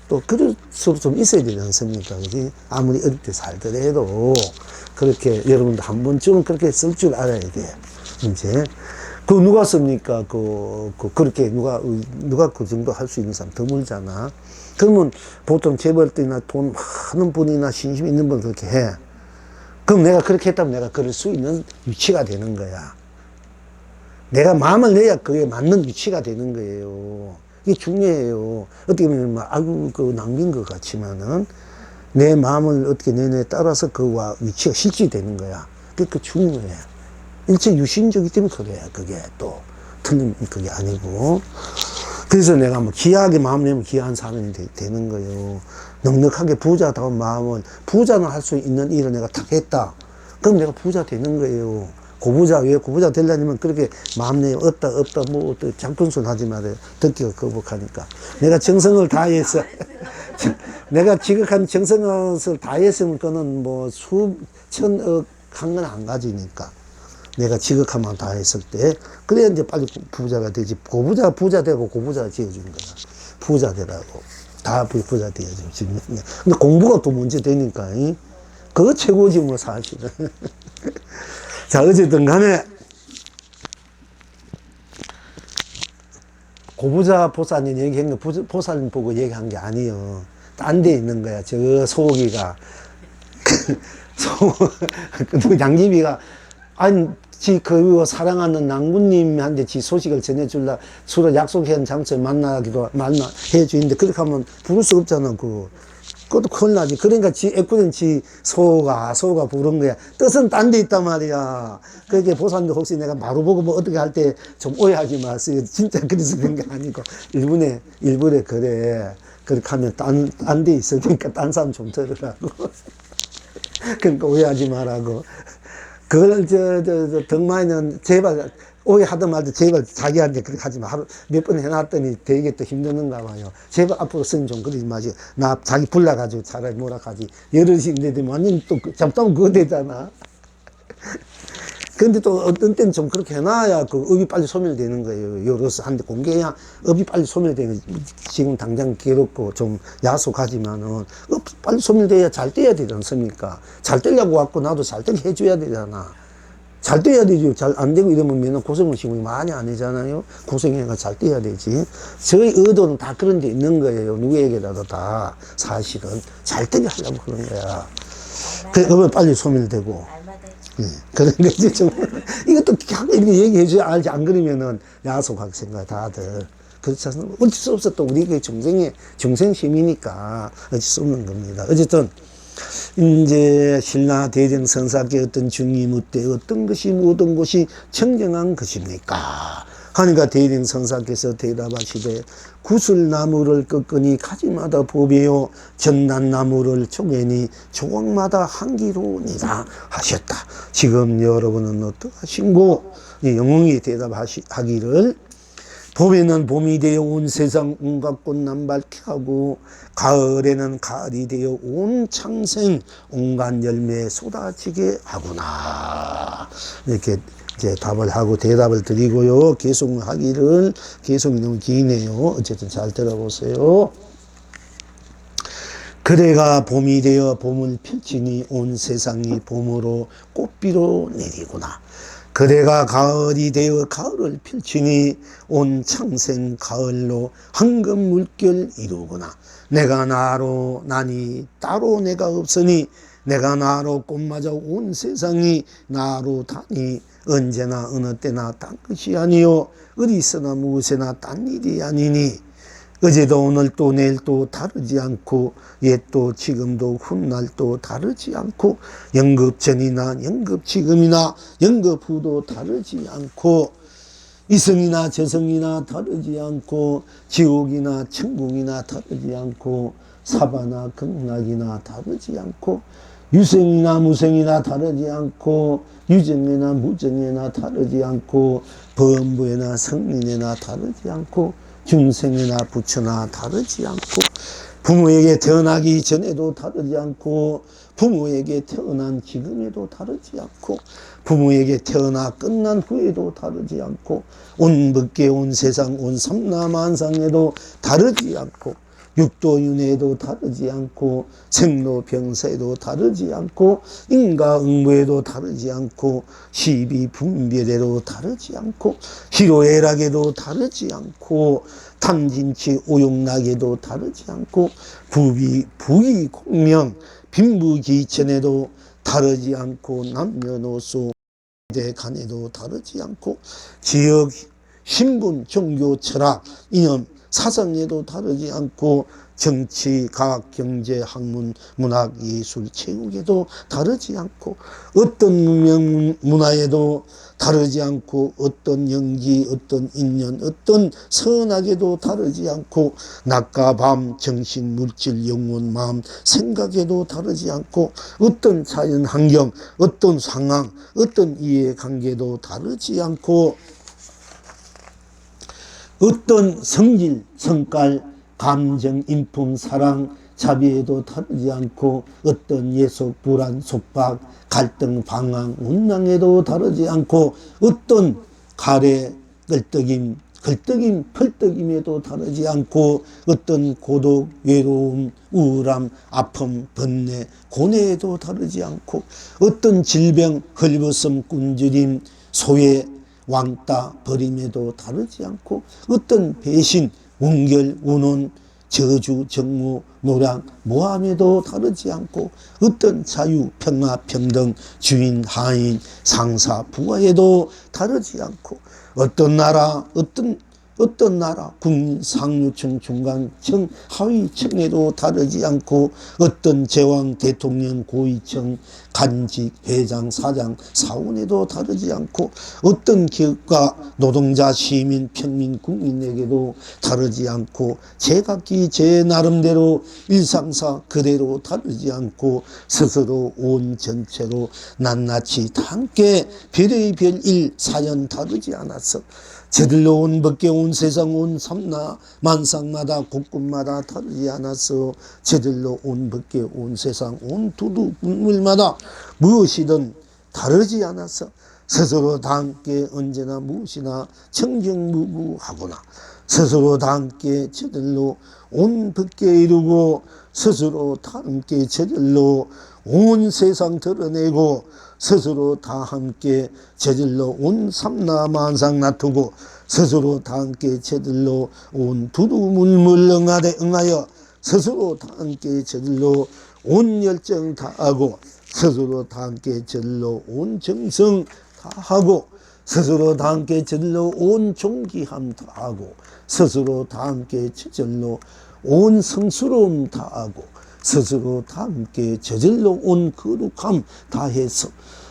또 그럴 수도 좀 있어야 되지 않습니까? 그지? 아무리 어릴 때 살더라도 그렇게 여러분도 한 번쯤은 그렇게 쓸 줄 알아야 돼. 이제 그 누가 씁니까? 그렇게 누가 그 정도 할 수 있는 사람 드물잖아. 그러면 보통 재벌들이나 돈 많은 분이나 신심 있는 분 그렇게 해. 그럼 내가 그렇게 했다면 내가 그럴 수 있는 위치가 되는 거야. 내가 마음을 내야 그에 맞는 위치가 되는 거예요. 이게 중요해요. 어떻게 보면 아이고 그 낭비인 것 같지만은 내 마음을 어떻게 내냐에 따라서 그와 위치가 실질되는 거야. 그게 중요해. 일체 유신적이기 때문에 그래. 그게 또 틀린 그게 아니고. 그래서 내가 뭐 기하게 마음 내면 기한 사람이 되는 거예요. 넉넉하게 부자다운 마음을, 부자는 할 수 있는 일을 내가 탁 했다. 그럼 내가 부자 되는 거예요. 고부자, 왜 고부자 되려면 그렇게 마음 내면 없다, 뭐, 장풍순 하지 말아요. 듣기가 거북하니까. 내가 정성을 다해서, 내가 지극한 정성을 다했으면 그거는 뭐 수천억 한 건 안 가지니까. 내가 지극한만 다 했을 때, 그래야 이제 빨리 부자가 되지. 고부자가 부자 되고 고부자가 지어주는 거야. 부자 되라고. 다 부자 되어야죠. 지금. 근데 공부가 또 문제 되니까, 그거 최고지, 뭐, 사실은. 자, 어쨌든 간에, 고부자 보살님 얘기한 거, 보살님 보고 얘기한 게 아니에요. 딴 데 있는 거야. 저 소고기가. 양귀비가, 아니, 그 사랑하는 낭군님한테 지 소식을 전해줄라 서로 약속한 장소에 만나해 주는데, 그렇게 하면 부를 수 없잖아. 그것도 큰일 나지. 그러니까 애꿎은 소가 부른 거야. 뜻은 딴 데 있단 말이야. 그렇게 보살님 혹시 내가 바로 보고 뭐 어떻게 할 때 좀 오해하지 마세요. 진짜 그래서 그런 게 아니고, 일부러 그래. 그렇게 하면 딴 데 있으니까 딴 사람 좀 들으라고. 그러니까 오해하지 말라고. 그걸, 덕마이는 제발, 오해하든 말든 제발 자기한테 그렇게 하지 마. 하루 몇 번 해놨더니 되게 또 힘드는가 봐요. 제발 앞으로 쓰면 좀 그러지 마시고. 자기 불러가지고 차라리 뭐라 하지. 여럿이 있는데 완전 또 잡다면 그거 되잖아. 근데 또 어떤 때는 좀 그렇게 해놔야 그 업이 빨리 소멸되는 거예요. 여럿이 한데 공개해야 업이 빨리 소멸되는 거예요. 지금 당장 괴롭고 좀 야속하지만은 빨리 소멸돼야 잘 떼야 되지 않습니까? 잘 떼려고 왔고 나도 잘 떼게 해줘야 되잖아. 잘 떼야 되죠. 잘 안 되고 이러면 맨날 고생을 시고 많이 안 하잖아요. 고생해가 잘 떼야 되지. 저희 의도는 다 그런 데 있는 거예요. 누구에게라도 다 사실은 잘 떼게 하려고 그런 거야. 그러면 빨리 소멸되고. 그런 거지, 좀. 이것도 이렇게 얘기해줘야 알지. 안 그러면은 야속하게 생각해, 다들. 그렇지 않습니까? 어쩔 수 없어. 또 우리 그 정생심이니까 어쩔 수 없는 겁니다. 어쨌든, 이제 신라 대정 선사께 어떤 중이 묻되 어떤 것이 모든 것이 청정한 것입니까? 하니까 대정 선사께서 대답하시되 구슬나무를 꺾으니 가지마다 보배요 전난나무를 쪼개니 조각마다 한기로니라 하셨다. 지금 여러분은 어떠하신고? 영웅이 대답하기를 봄에는 봄이 되어 온 세상 온갖 꽃남 밝게 하고 가을에는 가을이 되어 온 창생 온갖 열매 쏟아지게 하구나. 이렇게 이제 답을 하고 대답을 드리고요. 계속하기를, 계속이 너무 기네요. 어쨌든 잘 들어보세요. 그대가 봄이 되어 봄을 펼치니 온 세상이 봄으로 꽃비로 내리구나. 그대가 가을이 되어 가을을 펼치니 온 창생 가을로 황금 물결 이루구나. 내가 나로 나니 따로 내가 없으니 내가 나로 꽃마저 온 세상이 나로 다니 언제나 어느 때나 딴 것이 아니요 어디서나 무엇에나 딴 일이 아니니 어제도 오늘도 내일도 다르지 않고 옛도 지금도 훗날도 다르지 않고 영급 전이나 영급 지금이나 영급 후도 다르지 않고 이성이나 저성이나 다르지 않고 지옥이나 천국이나 다르지 않고 사바나 극락이나 다르지 않고 유생이나 무생이나 다르지 않고 유정이나 무정이나 다르지 않고 범부에나 성민에나 다르지 않고 중생이나 부처나 다르지 않고 부모에게 태어나기 전에도 다르지 않고 부모에게 태어난 지금에도 다르지 않고 부모에게 태어나 끝난 후에도 다르지 않고 온 법계 온 세상 온 삼라만상에도 다르지 않고 육도윤회에도 다르지 않고 생로병사에도 다르지 않고 인과응보에도 다르지 않고 시비분별에도 다르지 않고 희로애락에도 다르지 않고 탐진치 오용락에도 다르지 않고 부귀공명 빈부귀천에도 다르지 않고 남녀노소 대간에도 다르지 않고 지역 신분 종교 철학 이념 사상에도 다르지 않고 정치, 과학, 경제, 학문, 문학, 예술, 체육에도 다르지 않고 어떤 문명, 문화에도 다르지 않고 어떤 연기, 어떤 인연, 어떤 선악에도 다르지 않고 낮과 밤, 정신, 물질, 영혼, 마음, 생각에도 다르지 않고 어떤 자연 환경, 어떤 상황, 어떤 이해관계도 다르지 않고 어떤 성질, 성깔, 감정, 인품, 사랑, 자비에도 다르지 않고 어떤 예속, 불안, 속박, 갈등, 방황, 운명에도 다르지 않고 어떤 가래, 끌떡임, 펄떡임에도 다르지 않고 어떤 고독, 외로움, 우울함, 아픔, 번뇌, 고뇌에도 다르지 않고 어떤 질병, 헐벗음, 굶주림, 소외, 왕따, 버림에도 다르지 않고 어떤 배신, 원결, 원혼, 저주, 정무, 노랑, 모함에도 다르지 않고 어떤 자유, 평화, 평등, 주인, 하인, 상사, 부하에도 다르지 않고 어떤 나라, 어떤 나라, 국민, 상류층, 중간층, 하위층에도 다르지 않고 어떤 제왕, 대통령, 고위층, 간직, 회장, 사장, 사원에도 다르지 않고 어떤 기업가, 노동자, 시민, 평민, 국민에게도 다르지 않고 제각기 제 나름대로 일상사 그대로 다르지 않고 스스로 온 전체로 낱낱이 다 함께 별의 별일 사연 다르지 않았어. 저들로 온 법계 온 세상 온 삼나 만상마다 곳곳마다 다르지 않았어. 저들로 온 법계 온 세상 온 두두 분물마다 무엇이든 다르지 않았어. 스스로 다 함께 언제나 무엇이나 청정무구하구나. 스스로 다 함께 저들로 온 법계에 이루고 스스로 다 함께 저들로 온 세상 드러내고 스스로 다 함께 저질러 온 삼라만상 놔두고 스스로 다 함께 저질러 온 두두물물 응하여 스스로 다 함께 저질러 온 열정 다하고 스스로 다 함께 저질러 온 정성 다하고 스스로 다 함께 저질러 온 존귀함 다하고 스스로 다 함께 저질러 온 성스러움 다하고 스스로 다 함께 저질러 온 거룩함 다해서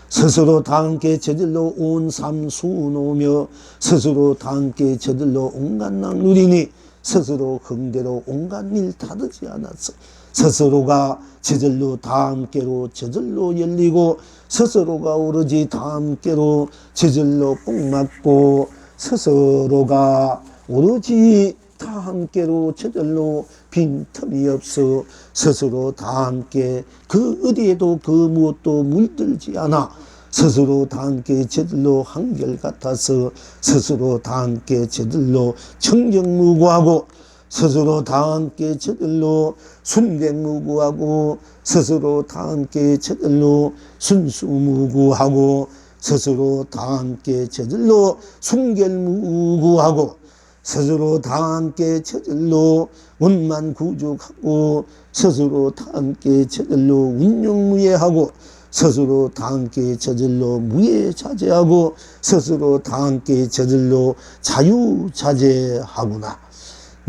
스스로 다 함께 저질러 온 삶 수놓으며 스스로 다 함께 저질러 온갖 낭 누리니 스스로 흥대로 온갖 일 다르지 않았어. 스스로가 저절로 다 함께로 저절로 열리고 스스로가 오로지 다 함께로 저절로 뽕맞고 스스로가 오로지 다 함께로 저절로 빈틈이 없어 스스로 다 함께 그 어디에도 그 무엇도 물들지 않아 스스로 다 함께 저절로 한결같아서 스스로 다 함께 저절로 청정무구하고 스스로 다 함께 저절로 순백무구하고 스스로 다 함께 저절로 순수무구하고 스스로 다 함께 저절로 순결무구하고 스스로 다 함께 저절로 원만구족하고 스스로 다 함께 저절로 운용무예하고 스스로 다 함께 저절로 무예자재하고 스스로 다 함께 저절로 자유자재하구나.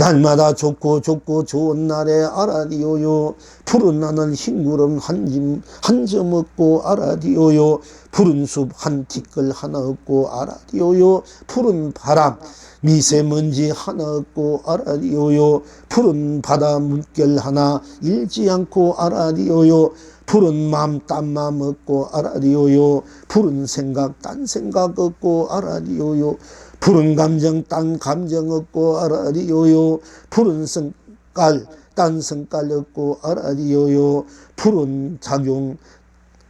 날마다 좋고 좋은 날에 알아디오요. 푸른 하늘 흰 구름 한 점 없고 알아디오요. 푸른 숲 한 티끌 하나 없고 알아디오요. 푸른 바람 미세먼지 하나 없고 알아디오요. 푸른 바다 물결 하나 잃지 않고 알아디오요. 푸른 마음 딴 마음 없고 알아디오요. 푸른 생각 딴 생각 없고 알아디오요. 푸른 감정 딴 감정 없고 알아디오요. 푸른 성깔 딴 성깔 없고 알아디오요. 푸른 작용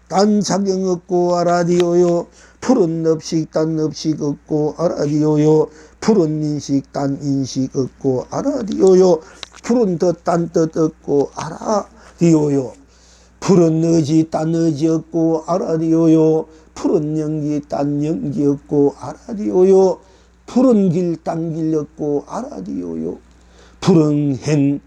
딴 작용 없고 알아디오요. 푸른 업식 딴 업식 없고 알아디오요. 푸른 인식 딴 인식 없고 알아디오요. 푸른 뜻 딴 뜻 없고 알아디오요. 푸른 의지 딴 의지 없고 알아디오요. 푸른 연기 딴 연기 없고 알아디오요. 푸른 길 딴 길 없고 알아디오요. 푸른 행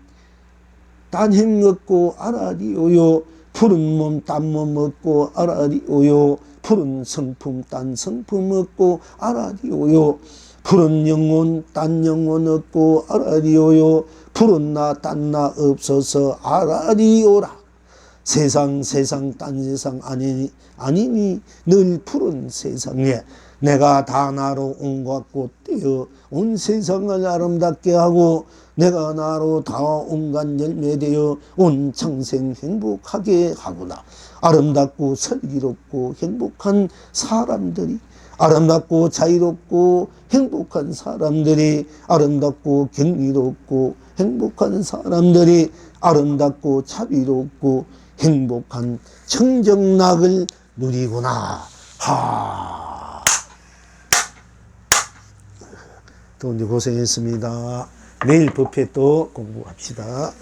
딴 행 없고 알아디오요. 푸른 몸 딴 몸 없고 알아디오요. 푸른 성품 딴 성품 없고 알아디오요. 푸른 영혼 딴 영혼 없고 알아디오요. 푸른 나 딴 나 없어서 알아디오라. 세상 딴 세상 아니니 늘 푸른 세상에 내가 다 나로 온갖 꽃 되어 온 세상을 아름답게 하고 내가 나로 다 온갖 열매 되어 온 창생 행복하게 하구나. 아름답고 슬기롭고 행복한 사람들이 아름답고 자유롭고 행복한 사람들이 아름답고 경이롭고 행복한 사람들이 아름답고 자비롭고 행복한 청정락을 누리구나. 또 오늘 고생했습니다. 내일 법회 또 공부합시다.